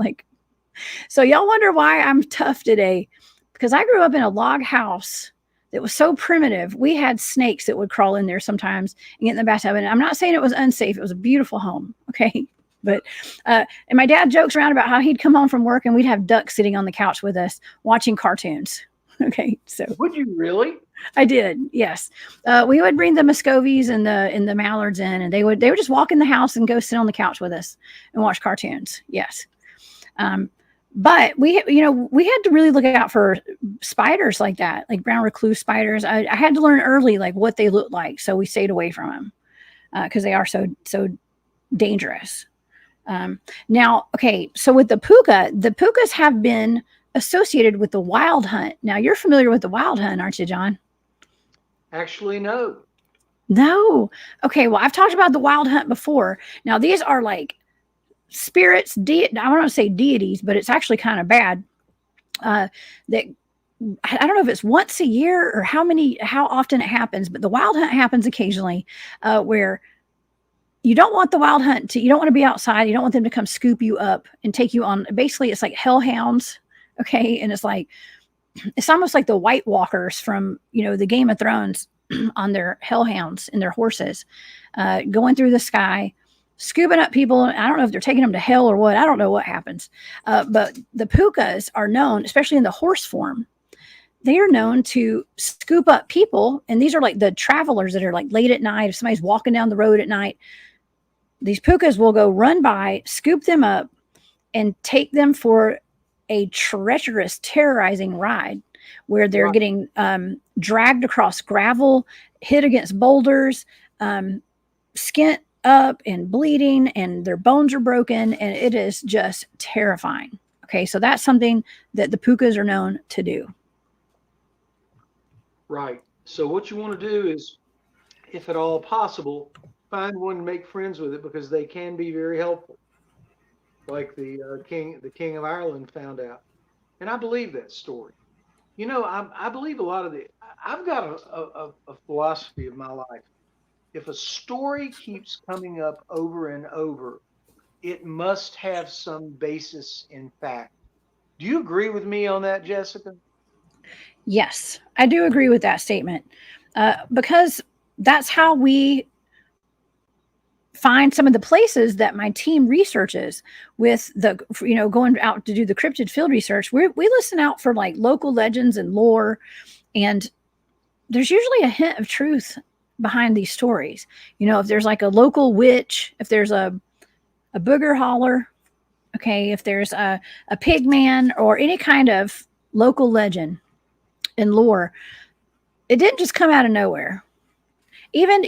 so y'all wonder why I'm tough today, because I grew up in a log house that was so primitive. We had snakes that would crawl in there sometimes and get in the bathtub. And I'm not saying it was unsafe. It was a beautiful home. Okay. But, and my dad jokes around about how he'd come home from work and we'd have ducks sitting on the couch with us watching cartoons. Okay. So would you really? I did. Yes. We would bring the Muscovies and the mallards in, and they would just walk in the house and go sit on the couch with us and watch cartoons. Yes. But we had to really look out for spiders like that, like brown recluse spiders. I had to learn early, like what they look like. So we stayed away from them, because they are so dangerous. Now, okay, so with the Pucas have been associated with the Wild Hunt. Now, you're familiar with the Wild Hunt, aren't you, John? Actually, no. No. Okay, well, I've talked about the Wild Hunt before. Now, these are like spirits, I don't want to say deities, but it's actually kind of bad. That I don't know if it's once a year or how often it happens, but the Wild Hunt happens occasionally, where you don't want the Wild Hunt you don't want to be outside. You don't want them to come scoop you up and take you on. Basically, it's like hellhounds. Okay. And it's almost like the White Walkers from, the Game of Thrones on their hellhounds and their horses, going through the sky, scooping up people. I don't know if they're taking them to hell or what. I don't know what happens. But the Pucas are known, especially in the horse form, they are known to scoop up people. And these are like the travelers that are like late at night. If somebody's walking down the road at night, these Pucas will go run by, scoop them up, and take them for a treacherous, terrorizing ride where they're getting dragged across gravel, hit against boulders, skint up and bleeding, and their bones are broken, and it is just terrifying. Okay, so that's something that the Pucas are known to do. Right. So what you want to do is, if at all possible, find one and make friends with it, because they can be very helpful. Like the King of Ireland found out, and I believe that story. I believe a lot of I've got a philosophy of my life. If a story keeps coming up over and over, it must have some basis in fact. Do you agree with me on that, Jessica? Yes, I do agree with that statement, because that's how we find some of the places that my team researches with going out to do the cryptid field research. We listen out for like local legends and lore, and there's usually a hint of truth behind these stories. If there's like a local witch, if there's a booger holler, okay, if there's a pig man or any kind of local legend and lore, it didn't just come out of nowhere. Even,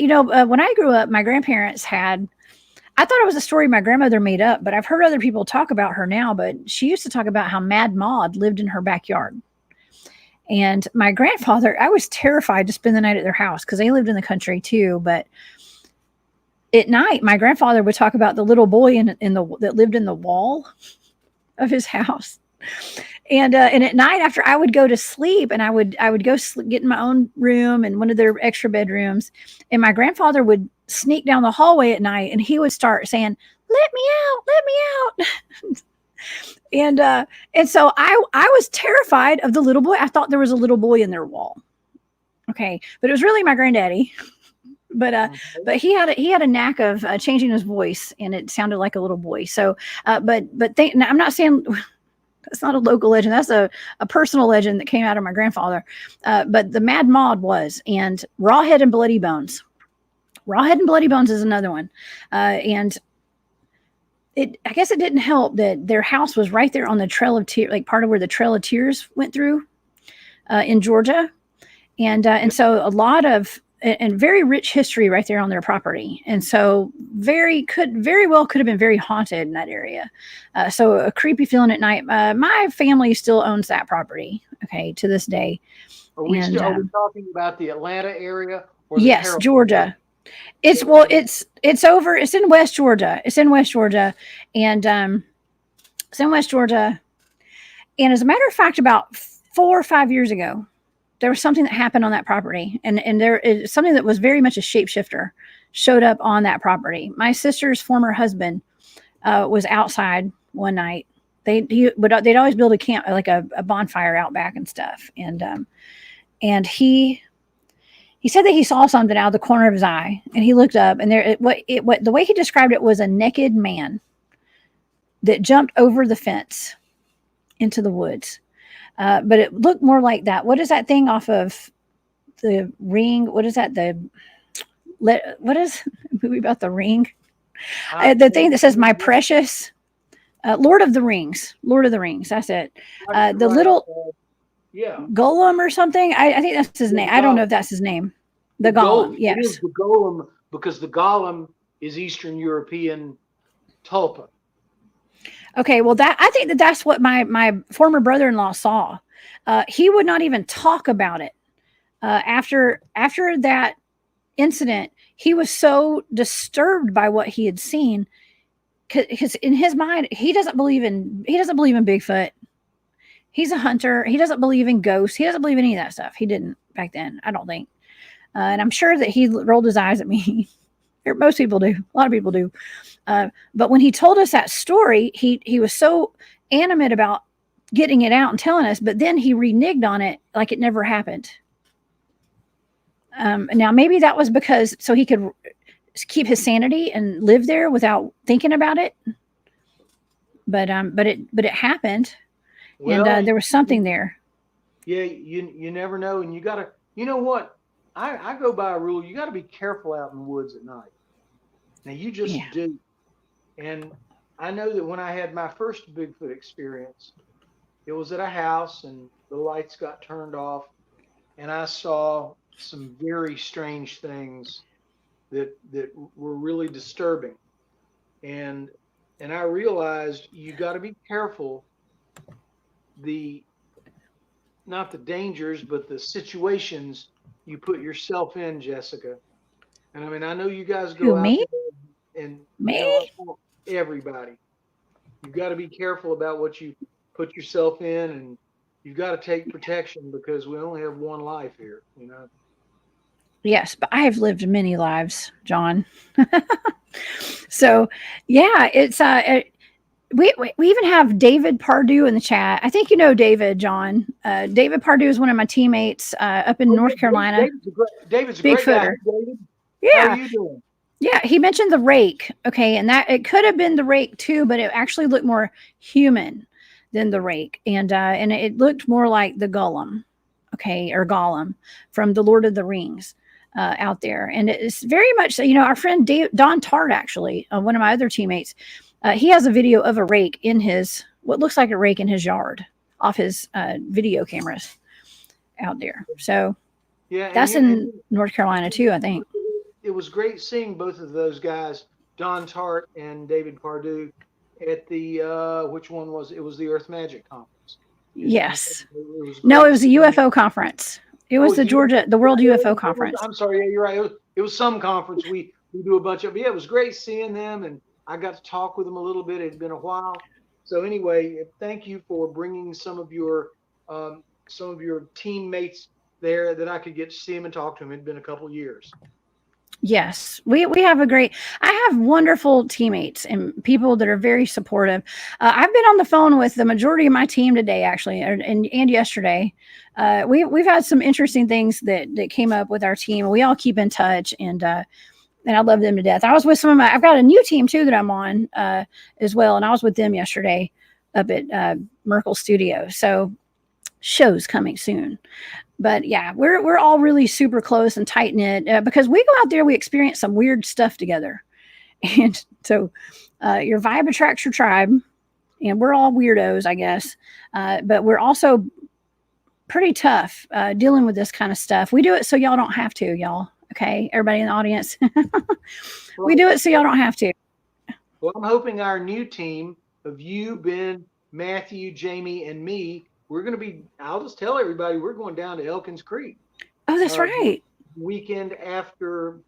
when I grew up, my grandparents I thought it was a story my grandmother made up, but I've heard other people talk about her now, but she used to talk about how Mad Maud lived in her backyard. And my grandfather, I was terrified to spend the night at their house because they lived in the country too. But at night, my grandfather would talk about the little boy that lived in the wall of his house. And at night, after I would go to sleep, and I would go get in my own room and one of their extra bedrooms, and my grandfather would sneak down the hallway at night, and he would start saying, "Let me out, let me out." And so I was terrified of the little boy. I thought there was a little boy in their wall. Okay, but it was really my granddaddy. But he had a knack of changing his voice, and it sounded like a little boy. So, but I'm not saying. That's not a local legend. That's a personal legend that came out of my grandfather. But the Mad Maud was, and Rawhead and Bloody Bones. Rawhead and Bloody Bones is another one. And I guess it didn't help that their house was right there on the Trail of Tears, like part of where the Trail of Tears went through in Georgia. And so a lot of, and very rich history right there on their property. And so very well could have been very haunted in that area. So a creepy feeling at night. My family still owns that property, okay, to this day. Are we talking about the Atlanta area? Or yes, Georgia. It's in West Georgia. It's in West Georgia. And it's in West Georgia. And as a matter of fact, about 4 or 5 years ago, there was something that happened on that property, and there is something that was very much a shapeshifter showed up on that property. My sister's former husband was outside one night. They'd always build a camp, like a bonfire out back and stuff. And he said that he saw something out of the corner of his eye, and he looked up, and the way he described it was a naked man that jumped over the fence into the woods. But it looked more like that. What is that thing off of the Ring? What is that? What is the movie about the Ring? The thing that says "My Precious," Lord of the Rings. Lord of the Rings. That's it. The little Golem or something. I think that's his name. I don't know if that's his name. The Golem. Yes, it is the Golem, because the Golem is Eastern European Tulpa. Okay, well, that I think that's what my former brother-in-law saw. He would not even talk about it. After that incident, he was so disturbed by what he had seen because in his mind, he doesn't believe in Bigfoot. He's a hunter. He doesn't believe in ghosts. He doesn't believe in any of that stuff. He didn't back then, I don't think. And I'm sure that he rolled his eyes at me. Most people do. A lot of people do. But when he told us that story, he was so animate about getting it out and telling us, but then he reneged on it like it never happened. Now, maybe that was because so he could keep his sanity and live there without thinking about it. But it happened, well, and there was something there. Yeah, you never know, and you gotta. You know what? I go by a rule. You got to be careful out in the woods at night. Now you just do. And I know that when I had my first Bigfoot experience, it was at a house and the lights got turned off, and I saw some very strange things that were really disturbing. And I realized you got to be careful. Not the dangers, but the situations you put yourself in, Jessica. And I mean, I know you guys go out there and everybody. You've got to be careful about what you put yourself in, and you've got to take protection because we only have one life here, you know. Yes, but I have lived many lives, John. So, yeah, it's we even have David Pardue in the chat. I think you know David, John. David Pardue is one of my teammates up in North Carolina. David's a great guy. David, yeah. How are you doing? Yeah, he mentioned the rake. Okay, and that it could have been the rake too, but it actually looked more human than the rake, and it looked more like the Gollum, okay, or Gollum from the Lord of the Rings out there. And it's very much, you know, our friend Don Tart, actually, one of my other teammates, he has a video of a rake in his, what looks like a rake in his yard off his video cameras out there. So yeah, that's in North Carolina too, I think. It was great seeing both of those guys, Don Tart and David Pardue, at the which one was it? Was the Earth Magic conference? Yes. It was a UFO conference. It was the World UFO conference. I'm sorry, yeah, you're right. It was some conference we do a bunch of. But yeah, it was great seeing them, and I got to talk with them a little bit. It had been a while. So anyway, thank you for bringing some of your teammates there that I could get to see them and talk to them. It'd been a couple of years. Yes, we have I have wonderful teammates and people that are very supportive. I've been on the phone with the majority of my team today, actually, and yesterday. We've had some interesting things that came up with our team. We all keep in touch, and I love them to death. I was with some of I've got a new team too that I'm on as well, and I was with them yesterday up at Merkel Studio. So shows coming soon. But yeah, we're all really super close and tight knit because we go out there, we experience some weird stuff together. And so your vibe attracts your tribe, and we're all weirdos, I guess. But we're also pretty tough dealing with this kind of stuff. We do it so y'all don't have to, y'all. Okay, everybody in the audience. We do it so y'all don't have to. Well, I'm hoping our new team of you, Ben, Matthew, Jamie, and me, we're going to be, I'll just tell everybody, we're going down to Elkins Creek. Oh, that's right. Weekend after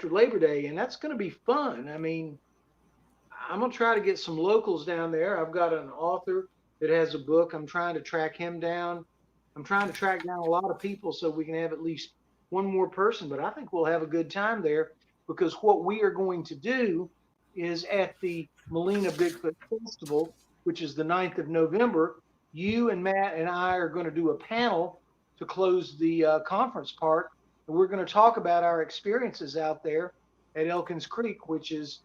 Labor Day, and that's going to be fun. I mean, I'm going to try to get some locals down there. I've got an author that has a book. I'm trying to track him down. I'm trying to track down a lot of people so we can have at least one more person, but I think we'll have a good time there because what we are going to do is at the Molina Bigfoot Festival, which is the 9th of November, you and Matt and I are going to do a panel to close the conference part. And we're going to talk about our experiences out there at Elkins Creek, which is,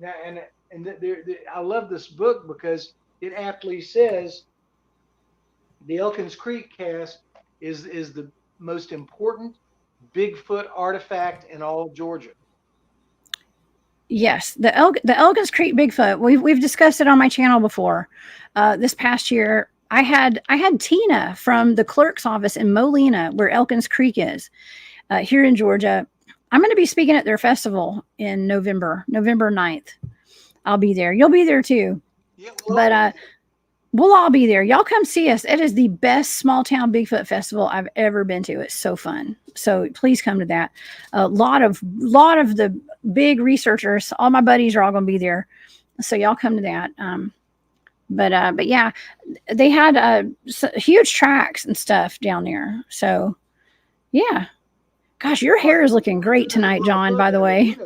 and I love this book because it aptly says the Elkins Creek cast is the most important Bigfoot artifact in all of Georgia. Yes, the Elkins Creek Bigfoot. We've discussed it on my channel before. This past year, I had Tina from the clerk's office in Molina, where Elkins Creek is, here in Georgia. I'm going to be speaking at their festival in November 9th. I'll be there. You'll be there too. Yeah, But we'll all be there. Y'all come see us. It is the best small town Bigfoot festival I've ever been to. It's so fun. So please come to that. A lot of the big researchers, all my buddies are all going to be there. So y'all come to that. But yeah, they had huge tracks and stuff down there. So yeah, gosh, your hair is looking great tonight, John. By the way,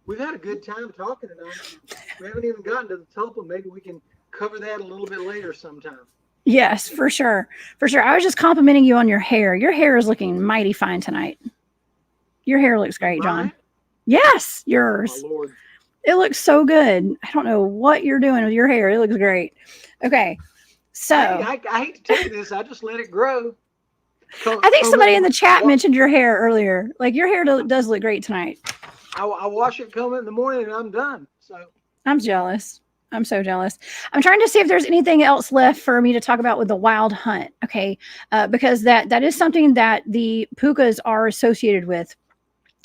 we've had a good time talking tonight. We haven't even gotten to the Tulpa. Maybe we can cover that a little bit later sometime. Yes, for sure. For sure. I was just complimenting you on your hair. Your hair is looking mighty fine tonight. Your hair looks great, John. Yes, yours. My Lord. It looks so good. I don't know what you're doing with your hair. It looks great. Okay. So I hate to tell you this. I just let it grow. I think somebody in the chat mentioned your hair earlier. Like your hair does look great tonight. I wash it, comb it in the morning, and I'm done. So I'm jealous. I'm so jealous. I'm trying to see if there's anything else left for me to talk about with the wild hunt. Okay. Because that is something that the Pucas are associated with.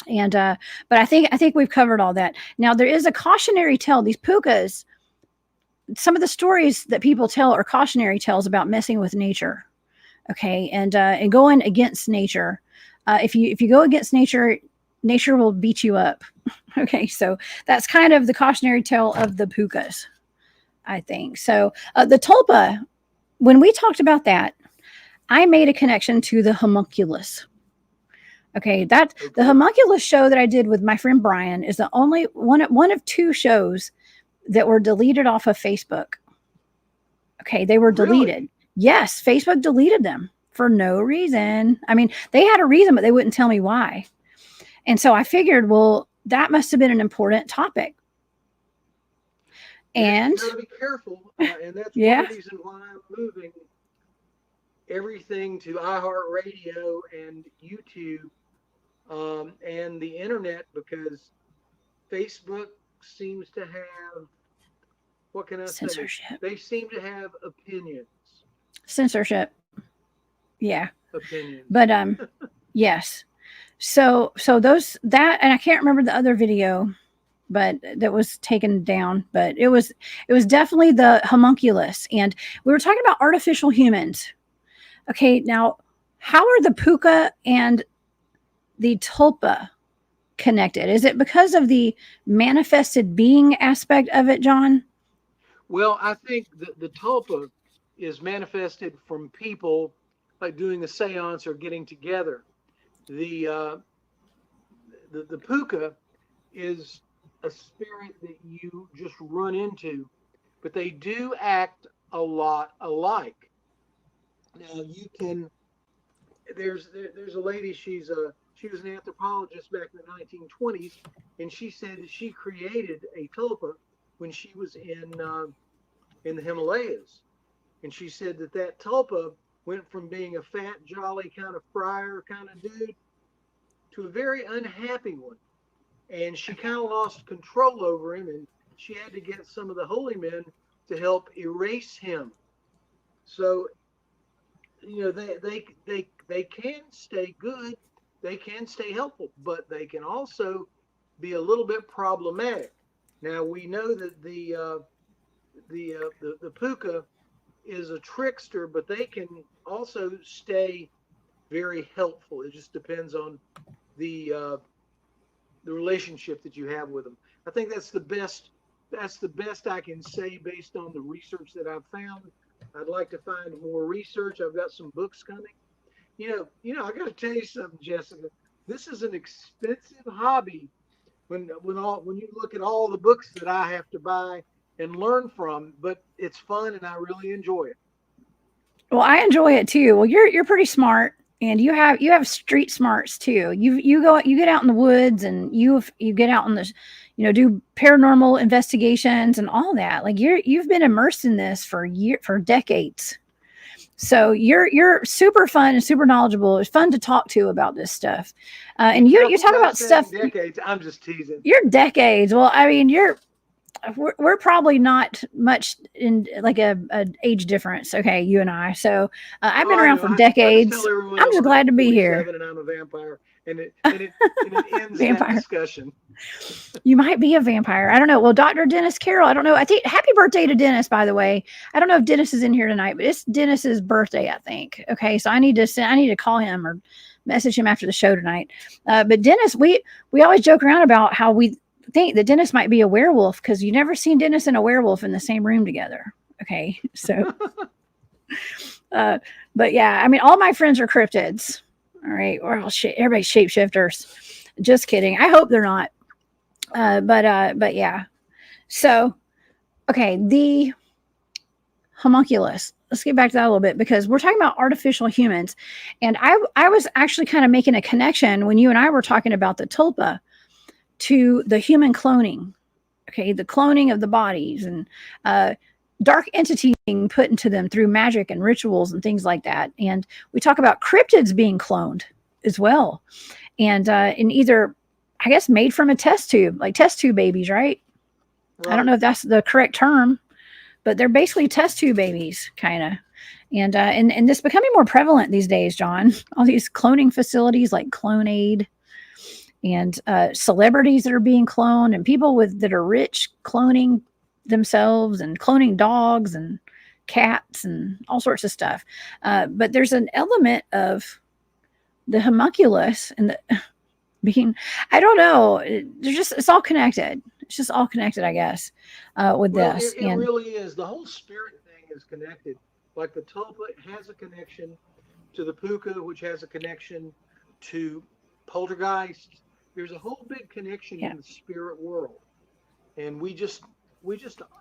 And, but I think we've covered all that. Now there is a cautionary tale. These Pucas, some of the stories that people tell are cautionary tales about messing with nature. Okay. And going against nature. If you go against nature, nature will beat you up. Okay. So that's kind of the cautionary tale of the Pucas, I think. So the Tulpa, when we talked about that, I made a connection to the homunculus. Okay, the homunculus show that I did with my friend Brian is the only one of two shows that were deleted off of Facebook. Okay, they were deleted. Really? Yes, Facebook deleted them for no reason. I mean, they had a reason, but they wouldn't tell me why. And so I figured, well, that must have been an important topic. And you gotta be careful, and that's one reason why I'm moving everything to iHeartRadio and YouTube and the internet, because Facebook seems to have, what can I censorship. say? They seem to have opinions. Censorship. Yeah. Opinions. But yes. So that, and I can't remember the other video, but that was taken down. But it was definitely the homunculus, and we were talking about artificial humans. Okay, now how are the Púca and the Tulpa connected? Is it because of the manifested being aspect of it, John? Well, I think the Tulpa is manifested from people like doing a seance or getting together. The Púca is a spirit that you just run into, but they do act a lot alike. Now you can. There's a lady. She was an anthropologist back in the 1920s, and she said that she created a tulpa when she was in the Himalayas, and she said that tulpa went from being a fat, jolly kind of friar kind of dude to a very unhappy one, and she kind of lost control over him, and she had to get some of the holy men to help erase him. So, you know, they can stay good, they can stay helpful, but they can also be a little bit problematic. Now we know that the Púca is a trickster, but they can also stay very helpful. It just depends on the relationship that you have with them. I think that's the best I can say based on the research that I've found. I'd like to find more research. I've got some books coming. You know, I got to tell you something, Jessica. This is an expensive hobby when you look at all the books that I have to buy and learn from, but it's fun and I really enjoy it. Well, I enjoy it too. Well, you're pretty smart, and you have street smarts too. You get out in the woods, and you get out in the, do paranormal investigations and all that. Like you've been immersed in this for decades. So you're super fun and super knowledgeable. It's fun to talk to about this stuff. And you talk about stuff. Decades. I'm just teasing. You're decades. Well, I mean, we're probably not much in like a age difference. Okay, you and I. So I've been around for decades. I'm just glad to be here. And I'm a vampire, and it ends that Vampire. discussion. You might be a vampire. I don't know. Well, Dr. Dennis Carroll, I don't know. I think happy birthday to Dennis, by the way. I don't know if Dennis is in here tonight, but it's Dennis's birthday, I think. Okay, so I need to call him or message him after the show tonight. But Dennis, we always joke around about how we think that Dennis might be a werewolf because you never seen Dennis and a werewolf in the same room together. Okay, so but yeah, I mean, all my friends are cryptids. All right, or everybody's shapeshifters. Just kidding. I hope they're not. But yeah. So, okay, the homunculus. Let's get back to that a little bit because we're talking about artificial humans, and I was actually kind of making a connection when you and I were talking about the tulpa to the human cloning. Okay, the cloning of the bodies and dark entities being put into them through magic and rituals and things like that. And we talk about cryptids being cloned as well, and in either, I guess, made from a test tube, like test tube babies, right? I don't know if that's the correct term, but they're basically test tube babies, kind of. And this becoming more prevalent these days, John. All these cloning facilities like Clonaid, and celebrities that are being cloned, and people that are rich cloning themselves and cloning dogs and cats and all sorts of stuff. But there's an element of the homunculus and the being, I don't know, it's all connected. It's just all connected, I guess, with this. It really is. The whole spirit thing is connected. Like the tulpa has a connection to the Púca, which has a connection to poltergeist. There's a whole big connection in the spirit world. And we just,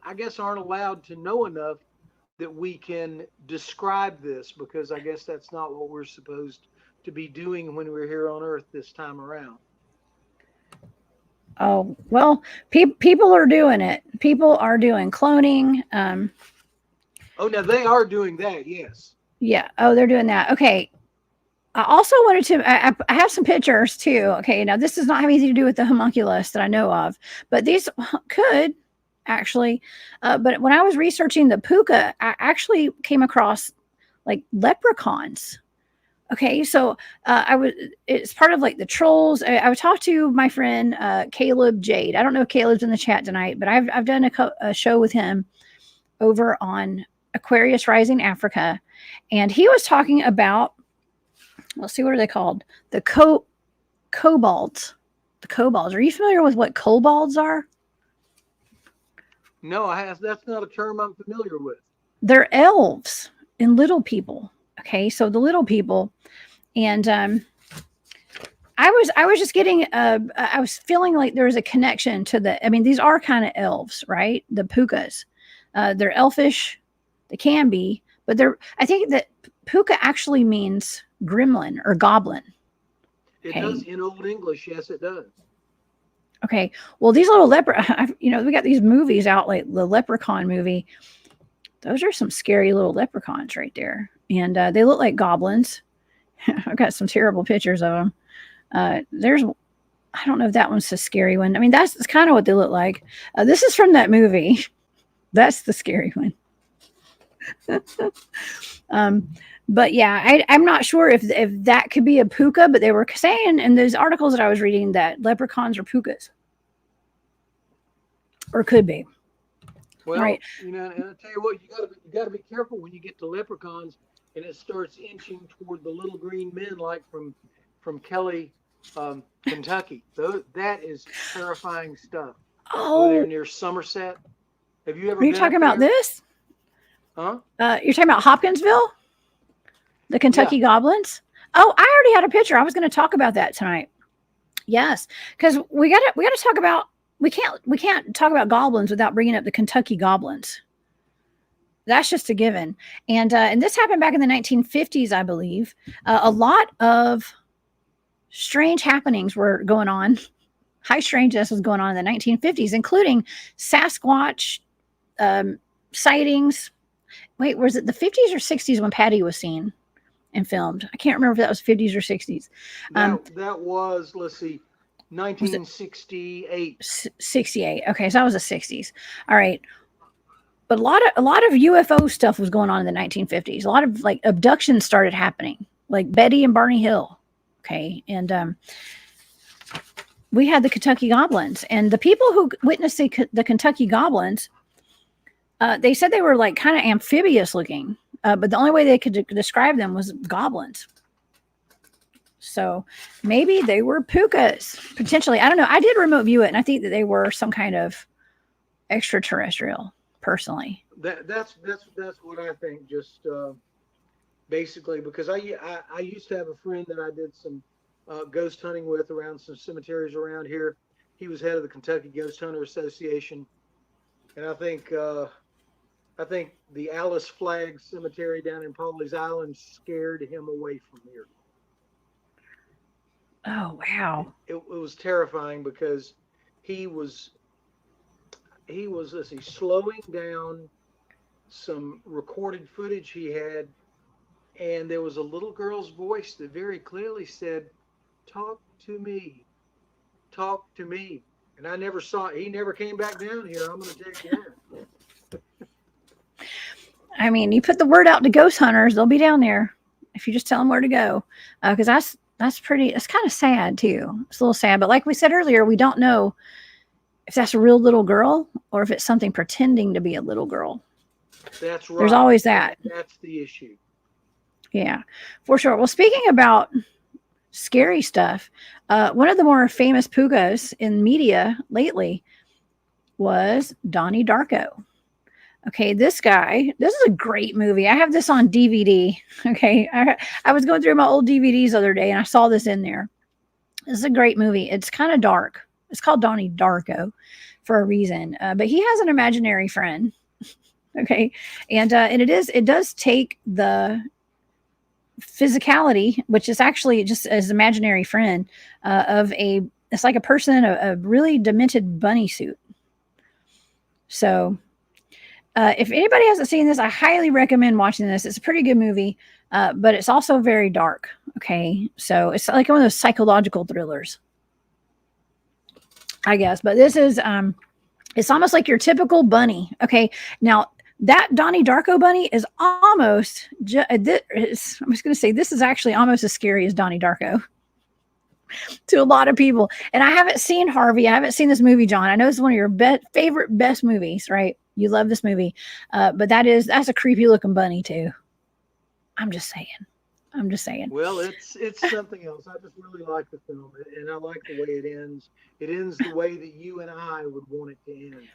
I guess, aren't allowed to know enough that we can describe this, because I guess that's not what we're supposed to be doing when we're here on Earth this time around. Oh, well, people are doing it. People are doing cloning. Oh, now they are doing that, yes. Yeah. Oh, they're doing that. Okay. I also wanted to, I have some pictures too. Okay. Now, this does not have anything to do with the homunculus that I know of, but these could actually. But when I was researching the Puca, I actually came across like leprechauns. Okay, so it's part of like the trolls. I would talk to my friend Caleb Jade. I don't know if Caleb's in the chat tonight, but I've done a show with him over on Aquarius Rising Africa, and he was talking about, let's see, what are they called? The kobolds. The kobolds. Are you familiar with what kobolds are? No, that's not a term I'm familiar with. They're elves and little people. Okay, so the little people, and I was just getting, I was feeling like there was a connection to the, I mean, these are kind of elves, right? The Pucas, they're elfish, they can be, but I think that Puca actually means gremlin or goblin. Okay. It does in Old English, yes, it does. Okay, well, these little we got these movies out, like the Leprechaun movie. Those are some scary little leprechauns right there. And they look like goblins. I've got some terrible pictures of them. I don't know if that one's a scary one. I mean, that's kind of what they look like. This is from that movie. That's the scary one. But yeah, I'm not sure if that could be a Puca, but they were saying in those articles that I was reading that leprechauns are Pucas. Or could be. Well, right. And I'll tell you what, you gotta be careful when you get to leprechauns and it starts inching toward the little green men, like from Kelly, Kentucky. That is terrifying stuff. Oh, over there near Somerset. Have you ever? Are you talking about this? Huh? You're talking about Hopkinsville, the Kentucky Goblins. Oh, I already had a picture. I was going to talk about that tonight. Yes, because we got to talk about. We can't talk about goblins without bringing up the Kentucky Goblins. That's just a given. And this happened back in the 1950s, I believe. A lot of strange happenings were going on. High strangeness was going on in the 1950s, including Sasquatch sightings. Wait, was it the 50s or 60s when Patty was seen and filmed? I can't remember if that was 50s or 60s. That was, let's see, 1968. 68. Okay, so that was the 60s. All right. But a lot of UFO stuff was going on in the 1950s. A lot of like abductions started happening, like Betty and Barney Hill. Okay. And we had the Kentucky Goblins, and the people who witnessed the Kentucky Goblins, they said they were like kind of amphibious looking, but the only way they could describe them was goblins. So maybe they were Pucas, potentially. I don't know. I did remote view it, and I think that they were some kind of extraterrestrial, personally. That's what I think. Just basically, because I used to have a friend that I did some ghost hunting with around some cemeteries around here. He was head of the Kentucky Ghost Hunter Association, and I think the Alice Flagg Cemetery down in Pawleys Island scared him away from here. Oh, wow. It was terrifying because he was let's see, slowing down some recorded footage he had, and there was a little girl's voice that very clearly said, "Talk to me, talk to me." And I never saw it. He never came back down here. I'm going to tell you that. I mean, you put the word out to ghost hunters, they'll be down there if you just tell them where to go. Because that's kind of sad too. It's a little sad, but like we said earlier, we don't know if that's a real little girl or if it's something pretending to be a little girl. That's right. There's always that. That's the issue. Yeah, for sure. Well, speaking about scary stuff, one of the more famous Pucas in media lately was Donnie Darko. Okay, this is a great movie. I have this on DVD. Okay, I was going through my old DVDs the other day and I saw this in there. This is a great movie. It's kind of dark. It's called Donnie Darko for a reason, but he has an imaginary friend. Okay, and it does take the physicality, which is actually just his imaginary friend, it's like a person in a really demented bunny suit. So if anybody hasn't seen this, I highly recommend watching this. It's a pretty good movie, but it's also very dark. Okay, so it's like one of those psychological thrillers, I guess. But this is it's almost like your typical bunny. Okay, now that Donnie Darko bunny is almost I'm just going to say this is actually almost as scary as Donnie Darko to a lot of people. And I haven't seen Harvey. I haven't seen this movie, John. I know it's one of your best movies, right? You love this movie. But that's a creepy looking bunny too. I'm just saying. Well, it's something else. I just really like the film, and I like the way it ends. It ends the way that you and I would want it to end.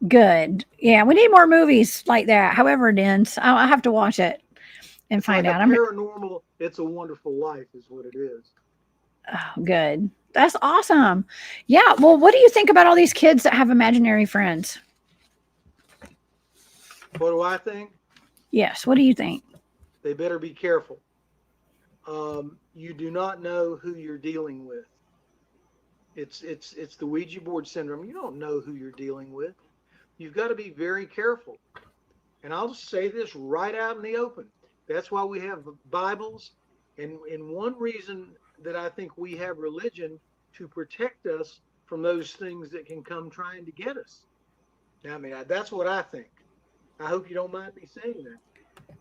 Good. Yeah, we need more movies like that. However it ends, I'll have to watch it and find out. Paranormal, It's a Wonderful Life is what it is. Oh, good. That's awesome. Yeah. Well, what do you think about all these kids that have imaginary friends? What do I think? Yes. What do you think? They better be careful. You do not know who you're dealing with. It's the Ouija board syndrome. You don't know who you're dealing with. You've got to be very careful. And I'll just say this right out in the open. That's why we have Bibles. And one reason that I think we have religion to protect us from those things that can come trying to get us. Now, I mean, that's what I think. I hope you don't mind me saying that.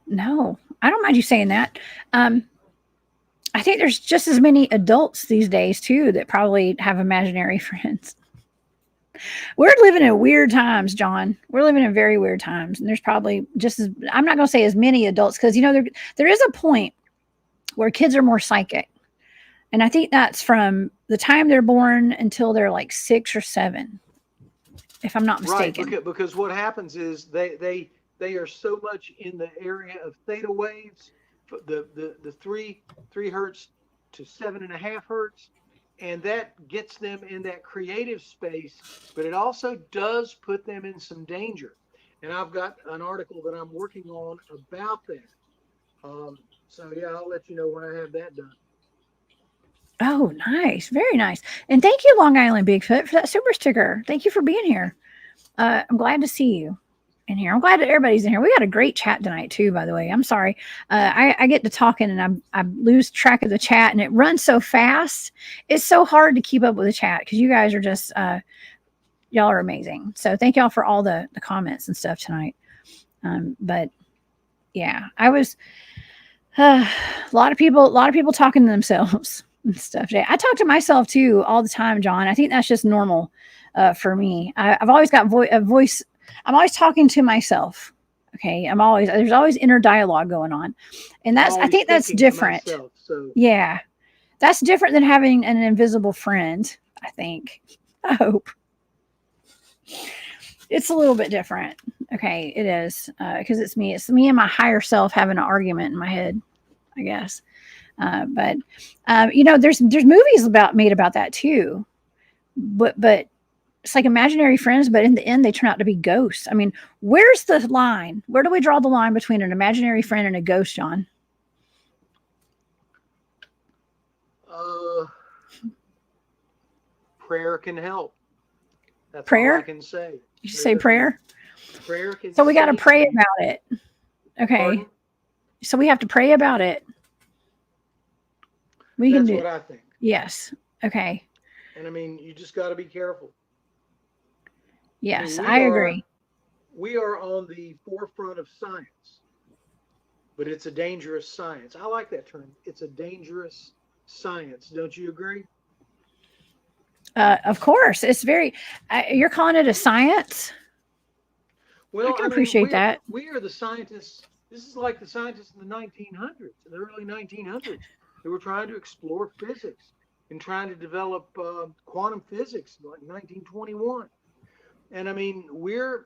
No, I don't mind you saying that. I think there's just as many adults these days too that probably have imaginary friends. We're living in weird times, John. We're living in very weird times. And there's probably I'm not going to say as many adults because, there is a point where kids are more psychic. And I think that's from the time they're born until they're like 6 or 7, if I'm not mistaken. Right, because what happens is they are so much in the area of theta waves, the 3 hertz to 7.5 hertz. And that gets them in that creative space, but it also does put them in some danger. And I've got an article that I'm working on about that. So yeah, I'll let you know when I have that done. Oh, nice. Very nice. And thank you, Long Island Bigfoot, for that super sticker. Thank you for being here. I'm glad to see you in here. I'm glad that everybody's in here. We got a great chat tonight too, by the way. I'm sorry. I get to talking and I lose track of the chat and it runs so fast. It's so hard to keep up with the chat because you guys are just, y'all are amazing. So thank y'all for all the comments and stuff tonight. But yeah, I was, a lot of people talking to themselves. and stuff. I talk to myself too all the time, John. I think that's just normal for me. I've always got a voice. I'm always talking to myself. Okay, there's always inner dialogue going on, and I think that's different. Myself, so. Yeah, that's different than having an invisible friend. I think. I hope it's a little bit different. Okay, it is because it's me. It's me and my higher self having an argument in my head, I guess. But there's movies made about that too. But it's like imaginary friends, but in the end, they turn out to be ghosts. I mean, where's the line? Where do we draw the line between an imaginary friend and a ghost, John? Prayer can help. That's prayer? all I can say. You say prayer? Prayer can. So we got to pray about it. Okay. Pardon? So we have to pray about it. That's what I think. Yes. Okay. And I mean, you just got to be careful. Yes, I agree. We are on the forefront of science, but it's a dangerous science. I like that term. It's a dangerous science. Don't you agree? Of course. It's very, you're calling it a science? Well, I can appreciate that. We are the scientists. This is like the scientists in the 1900s, in the early 1900s. They were trying to explore physics and trying to develop quantum physics in like 1921. And I mean, we're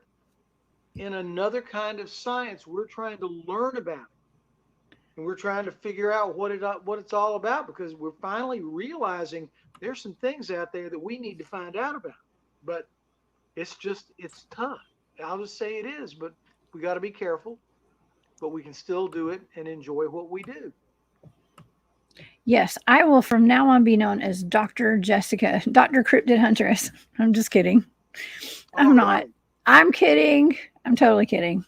in another kind of science. We're trying to learn about it. And we're trying to figure out what it's all about, because we're finally realizing there's some things out there that we need to find out about. But it's tough. I'll just say it is, but we got to be careful. But we can still do it and enjoy what we do. Yes, I will from now on be known as Dr. Jessica, Dr. Cryptid Huntress. I'm just kidding. I'm not. I'm kidding. I'm totally kidding.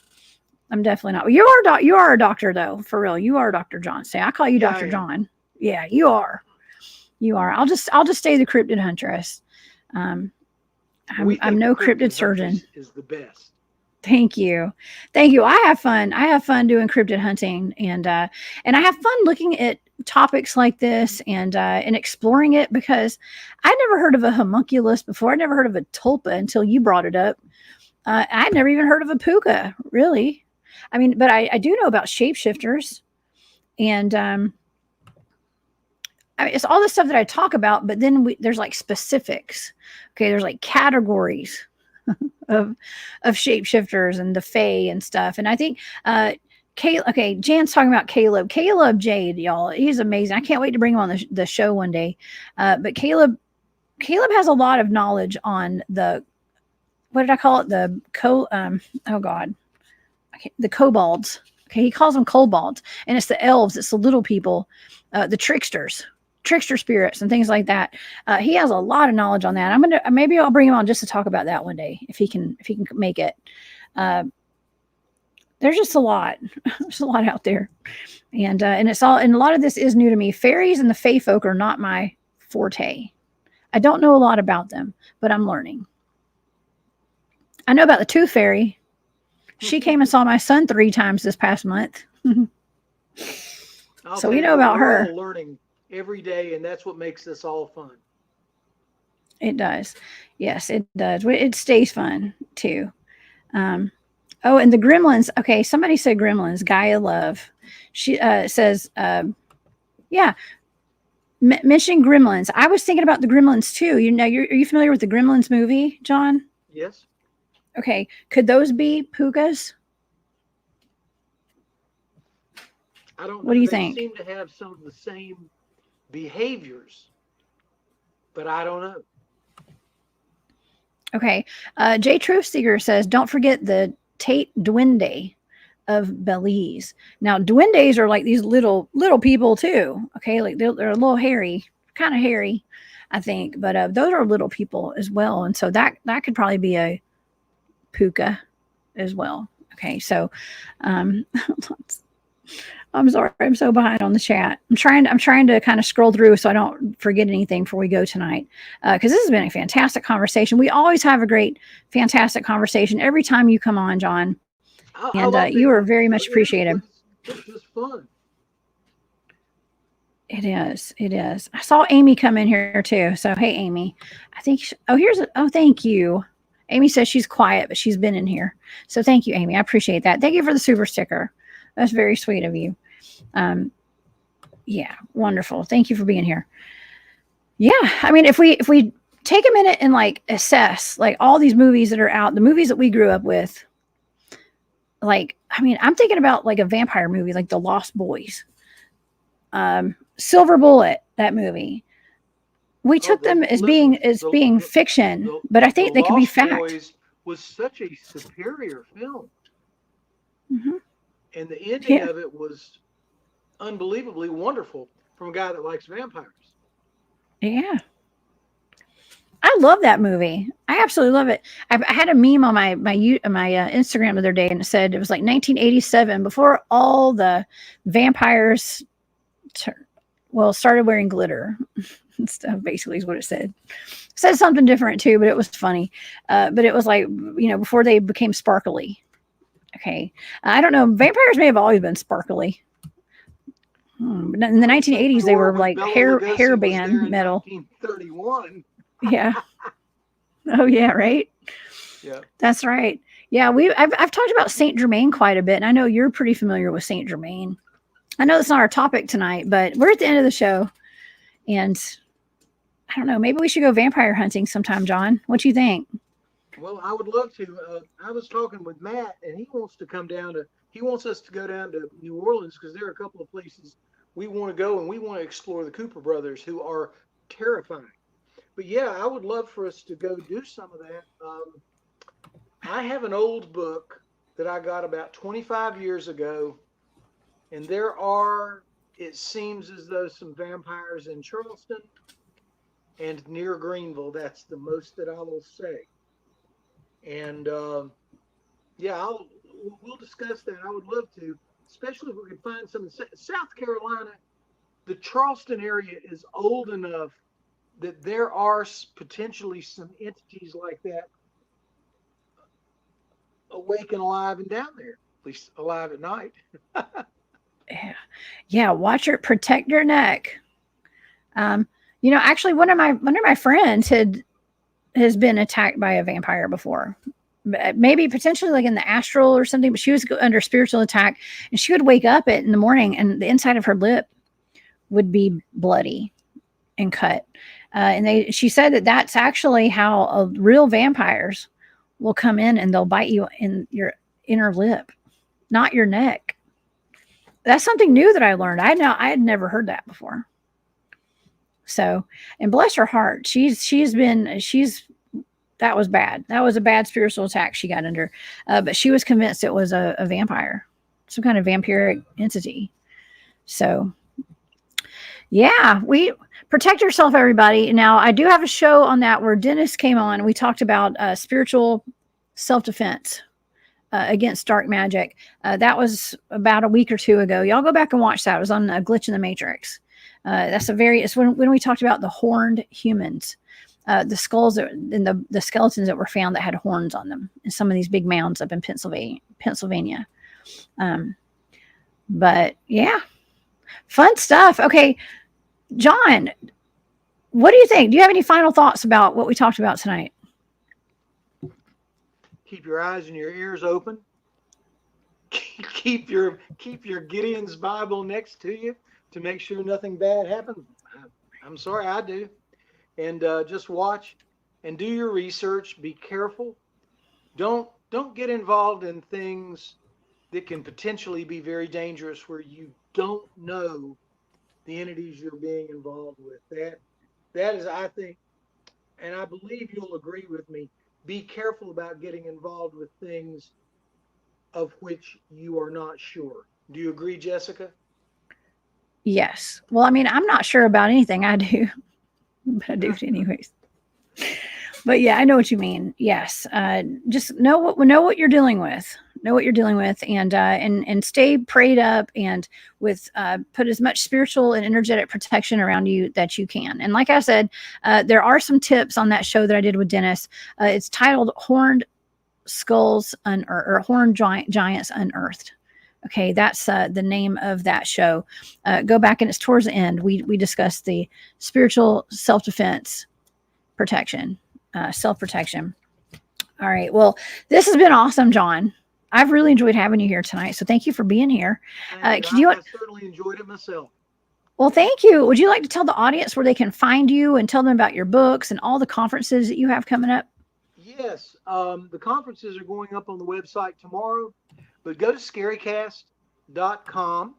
I'm definitely not. You are a doctor though, for real. You are Dr. John. Say I call you Dr. John. Yeah, you are. You are. I'll just stay the Cryptid Huntress. I'm no cryptid surgeon. Is the best. Thank you. I have fun. I have fun doing cryptid hunting, and I have fun looking at topics like this and exploring it, because I'd never heard of a homunculus before. I'd never heard of a tulpa until you brought it up. I'd never even heard of a puca, really. I mean, but I do know about shapeshifters, and I mean, it's all the stuff that I talk about, but then there's like specifics. Okay, there's like categories of shapeshifters and the fae and stuff. And I think Jan's talking about Caleb Jade, y'all. He's amazing. I can't wait to bring him on the show one day. But Caleb has a lot of knowledge on the, what did I call it? The kobolds. Okay, he calls them kobolds, and it's the elves. It's the little people, the trickster spirits and things like that. He has a lot of knowledge on that. Maybe I'll bring him on just to talk about that one day if he can make it. There's just a lot. There's a lot out there, and a lot of this is new to me. Fairies and the fae folk are not my forte. I don't know a lot about them, but I'm learning. I know about the tooth fairy. She came and saw my son 3 times this past month. So we know about her. Learning every day, and that's what makes this all fun. It does. Yes, it does. It stays fun too. And the gremlins. Okay, somebody said gremlins. Gaia Love. She says, mention gremlins. I was thinking about the gremlins too. Are you familiar with the Gremlins movie, John? Yes. Okay, could those be Pucas? I don't know. What do you think? They seem to have some of the same behaviors, but I don't know. Okay. Jay Truthseeker says, don't forget the Tate Duende of Belize. Now, duendes are like these little people too. Okay, like they're a little hairy, kind of hairy, I think. But those are little people as well, and so that could probably be a Púca as well. Okay, so I'm sorry, I'm so behind on the chat. I'm trying to kind of scroll through so I don't forget anything before we go tonight, because this has been a fantastic conversation. We always have a great, fantastic conversation every time you come on, John, and you are very much appreciated. It's just fun. It is. It is. I saw Amy come in here too. So hey, Amy. I think. Oh, thank you. Amy says she's quiet, but she's been in here. So thank you, Amy. I appreciate that. Thank you for the super sticker. That's very sweet of you. Yeah, wonderful. Thank you for being here. Yeah, I mean, if we take a minute and like assess like all these movies that are out, the movies that we grew up with, like, I mean, I'm thinking about like a vampire movie, like The Lost Boys, Silver Bullet, that movie. We took them as being fiction, but I think they could be fact. Boys was such a superior film, Mm-hmm. and the ending of it was unbelievably wonderful from a guy that likes vampires. Yeah. I love that movie. I absolutely love it. I had a meme on my Instagram the other day, and it said it was like 1987, before all the vampires started wearing glitter and stuff. Basically, is what it said. It said something different too, but it was funny. But it was like, before they became sparkly. Okay, I don't know. Vampires may have always been sparkly. But in the 1980s, they were like hairband metal. 1931. Yeah. Oh yeah, right. Yeah, that's right. Yeah, I've talked about Saint Germain quite a bit, and I know you're pretty familiar with Saint Germain. I know that's not our topic tonight, but we're at the end of the show, and I don't know. Maybe we should go vampire hunting sometime, John. What do you think? Well, I would love to. I was talking with Matt, and he wants to come down to. He wants us to go down to New Orleans because there are a couple of places we want to go, and we want to explore the Cooper brothers, who are terrifying. But yeah, I would love for us to go do some of that. I have an old book that I got about 25 years ago, and there are, it seems as though, some vampires in Charleston and near Greenville. That's the most that I will say. And yeah, we'll discuss that. I would love to, especially if we could find some in South Carolina. The Charleston area is old enough that there are potentially some entities like that awake and alive and down there, at least alive at night. Yeah, watch her, protect your neck. Actually, one of my friends has been attacked by a vampire before. Maybe potentially like in the astral or something, but she was under spiritual attack, and she would wake up in the morning and the inside of her lip would be bloody and cut. And she said that that's actually how real vampires will come in, and they'll bite you in your inner lip, not your neck. That's something new that I learned. I had never heard that before. So, and bless her heart, that was bad. That was a bad spiritual attack she got under. But she was convinced it was a vampire, some kind of vampiric entity. So, yeah, we protect yourself, everybody. Now, I do have a show on that where Dennis came on, and we talked about spiritual self-defense against dark magic. That was about a week or two ago. Y'all go back and watch that. It was on a Glitch in the Matrix. It's when we talked about the horned humans, the skulls and the skeletons that were found that had horns on them in some of these big mounds up in Pennsylvania. But yeah, fun stuff. Okay, John, what do you think? Do you have any final thoughts about what we talked about tonight? Keep your eyes and your ears open. Keep your Gideon's Bible next to you to make sure nothing bad happens. I'm sorry, I do. And just watch and do your research. Be careful. Don't get involved in things that can potentially be very dangerous where you don't know the entities you're being involved with. That is, I think, and I believe you'll agree with me, be careful about getting involved with things of which you are not sure. Do you agree, Jessica? Yes. Well, I mean, I'm not sure about anything I do, but I do it anyways. But yeah, I know what you mean. Yes. Just know what you're dealing with. Know what you're dealing with, and stay prayed up, and with put as much spiritual and energetic protection around you that you can. And like I said, there are some tips on that show that I did with Dennis. It's titled "Horned Skulls or Horned Giants Unearthed." Okay, that's the name of that show. Go back, and it's towards the end. We discussed the spiritual self-defense protection, self-protection. All right. Well, this has been awesome, John. I've really enjoyed having you here tonight. So thank you for being here. Thank you. I certainly enjoyed it myself. Well, thank you. Would you like to tell the audience where they can find you and tell them about your books and all the conferences that you have coming up? Yes. The conferences are going up on the website tomorrow, but go to scarycast.com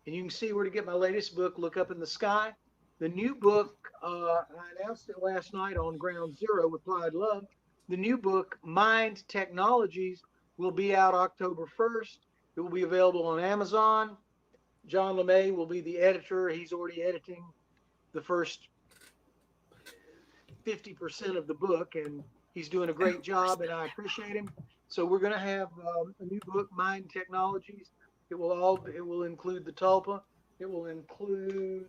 and you can see where to get my latest book, Look Up in the Sky. The new book, I announced it last night on Ground Zero with Pride Love. The new book, Mind Technologies, will be out October 1st. It will be available on Amazon. John LeMay will be the editor. He's already editing the first 50% of the book, and he's doing a great job, and I appreciate him. So we're going to have a new book, Mind Technologies. It will include the Tulpa. It will include,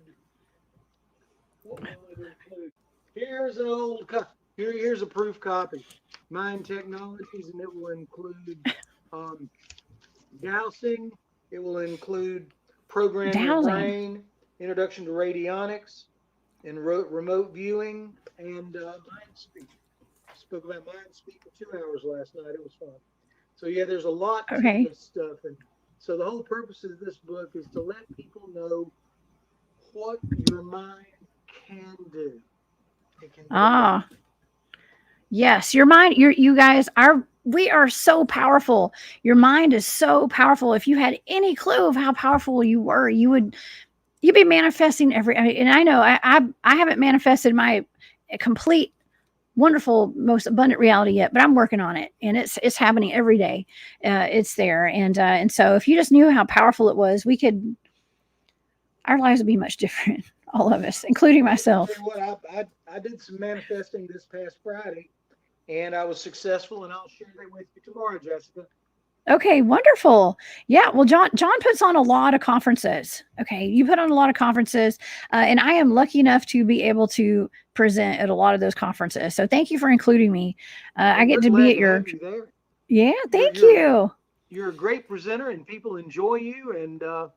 what will it include? Here's an old copy. Here's a proof copy, Mind Technologies, and it will include dowsing. It will include programming your brain, introduction to radionics, and remote viewing, and mind speak. Spoke about mind speak for 2 hours last night. It was fun. So yeah, there's a lot to this stuff, and so the whole purpose of this book is to let people know what your mind can do. It can do. Yes, your mind, you guys we are so powerful. Your mind is so powerful. If you had any clue of how powerful you were, you'd be manifesting and I know I haven't manifested my complete wonderful, most abundant reality yet, but I'm working on it, and it's happening every day. It's there. And so if you just knew how powerful it was, our lives would be much different. All of us, including myself. I did some manifesting this past Friday, and I was successful, and I'll share that with you tomorrow, Jessica. Okay, wonderful. Yeah, well, John puts on a lot of conferences. Okay, you put on a lot of conferences, and I am lucky enough to be able to present at a lot of those conferences. So thank you for including me. I get to be at your. Yeah, thank you. You're a great presenter, and people enjoy you, and I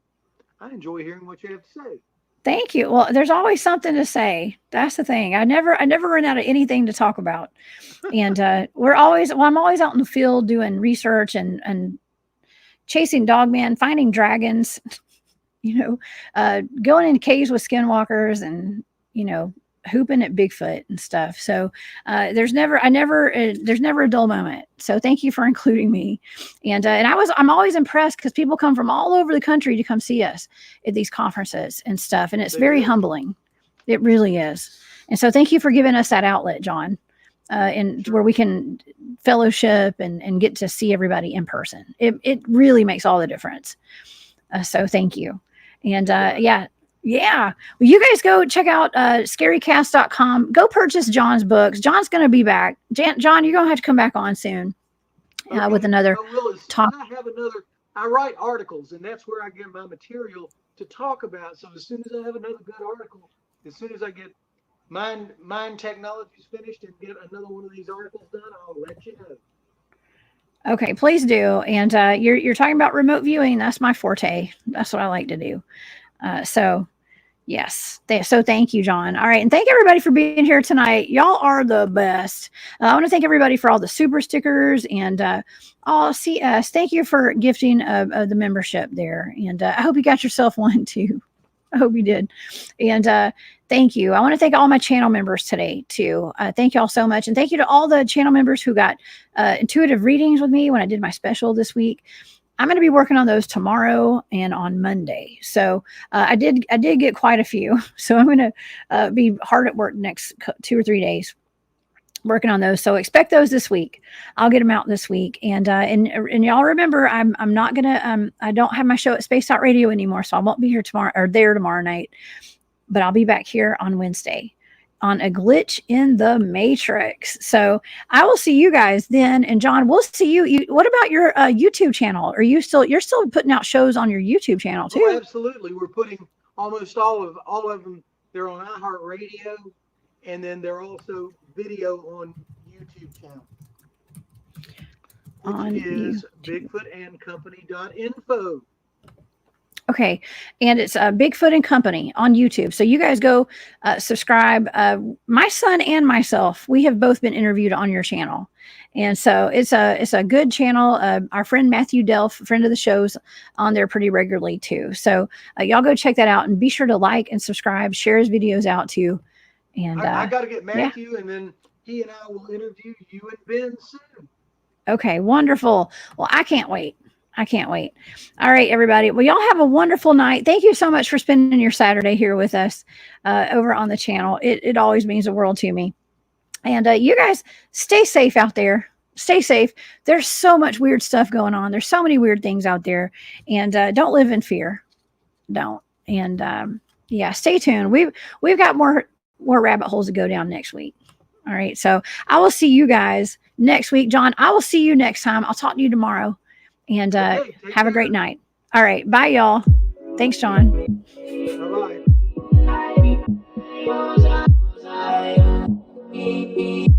enjoy hearing what you have to say. Thank you. Well, there's always something to say. That's the thing. I never run out of anything to talk about. And I'm always out in the field doing research and chasing dogmen, finding dragons, going into caves with skinwalkers and, hooping at Bigfoot and stuff. So there's never a dull moment. So thank you for including me. And I'm always impressed because people come from all over the country to come see us at these conferences and stuff. And it's very humbling. It really is. And so thank you for giving us that outlet, John, and where we can fellowship and get to see everybody in person. It really makes all the difference. So thank you. And yeah. Well, you guys go check out scarycast.com. Go purchase John's books. John's going to be back. John, you're going to have to come back on soon with another talk. I write articles, and that's where I get my material to talk about. So as soon as I have another good article, as soon as I get Mind Technologies finished and get another one of these articles done, I'll let you know. Okay, please do. And you're talking about remote viewing. That's my forte. That's what I like to do. So yes. So thank you, John. All right. And thank everybody for being here tonight. Y'all are the best. I want to thank everybody for all the super stickers and CS. Thank you for gifting the membership there. And I hope you got yourself one too. I hope you did. And thank you. I want to thank all my channel members today too. Thank you all so much. And thank you to all the channel members who got intuitive readings with me when I did my special this week. I'm going to be working on those tomorrow and on Monday. So I did get quite a few. So I'm going to be hard at work next 2 or 3 days working on those. So expect those this week. I'll get them out this week. And y'all remember, I'm not going to, I don't have my show at Space Out Radio anymore. So I won't be here tomorrow night, but I'll be back here on Wednesday on A Glitch in the Matrix. So I will see you guys then. And John, we'll see you. What about your YouTube channel? You're still putting out shows on your YouTube channel too? Oh, absolutely. We're putting almost all of them. They're on iHeartRadio, and then they're also video on YouTube channel, which is BigfootandCompany.info. Okay. And it's Bigfoot and Company on YouTube. So you guys go subscribe. My son and myself, we have both been interviewed on your channel. And so it's a good channel. Our friend Matthew Delph, friend of the show's on there pretty regularly too. So y'all go check that out and be sure to like and subscribe, share his videos out too. And I got to get Matthew, yeah. and then he and I will interview you and Ben soon. Okay, wonderful. Well, I can't wait. I can't wait. All right, everybody. Well, y'all have a wonderful night. Thank you so much for spending your Saturday here with us over on the channel. It always means the world to me. And you guys stay safe out there. Stay safe. There's so much weird stuff going on. There's so many weird things out there. And don't live in fear. Don't. And yeah, stay tuned. We've got more rabbit holes to go down next week. All right. So I will see you guys next week. John, I will see you next time. I'll talk to you tomorrow. And Okay, have a great night. All right. Bye, y'all. Thanks, John. Bye-bye.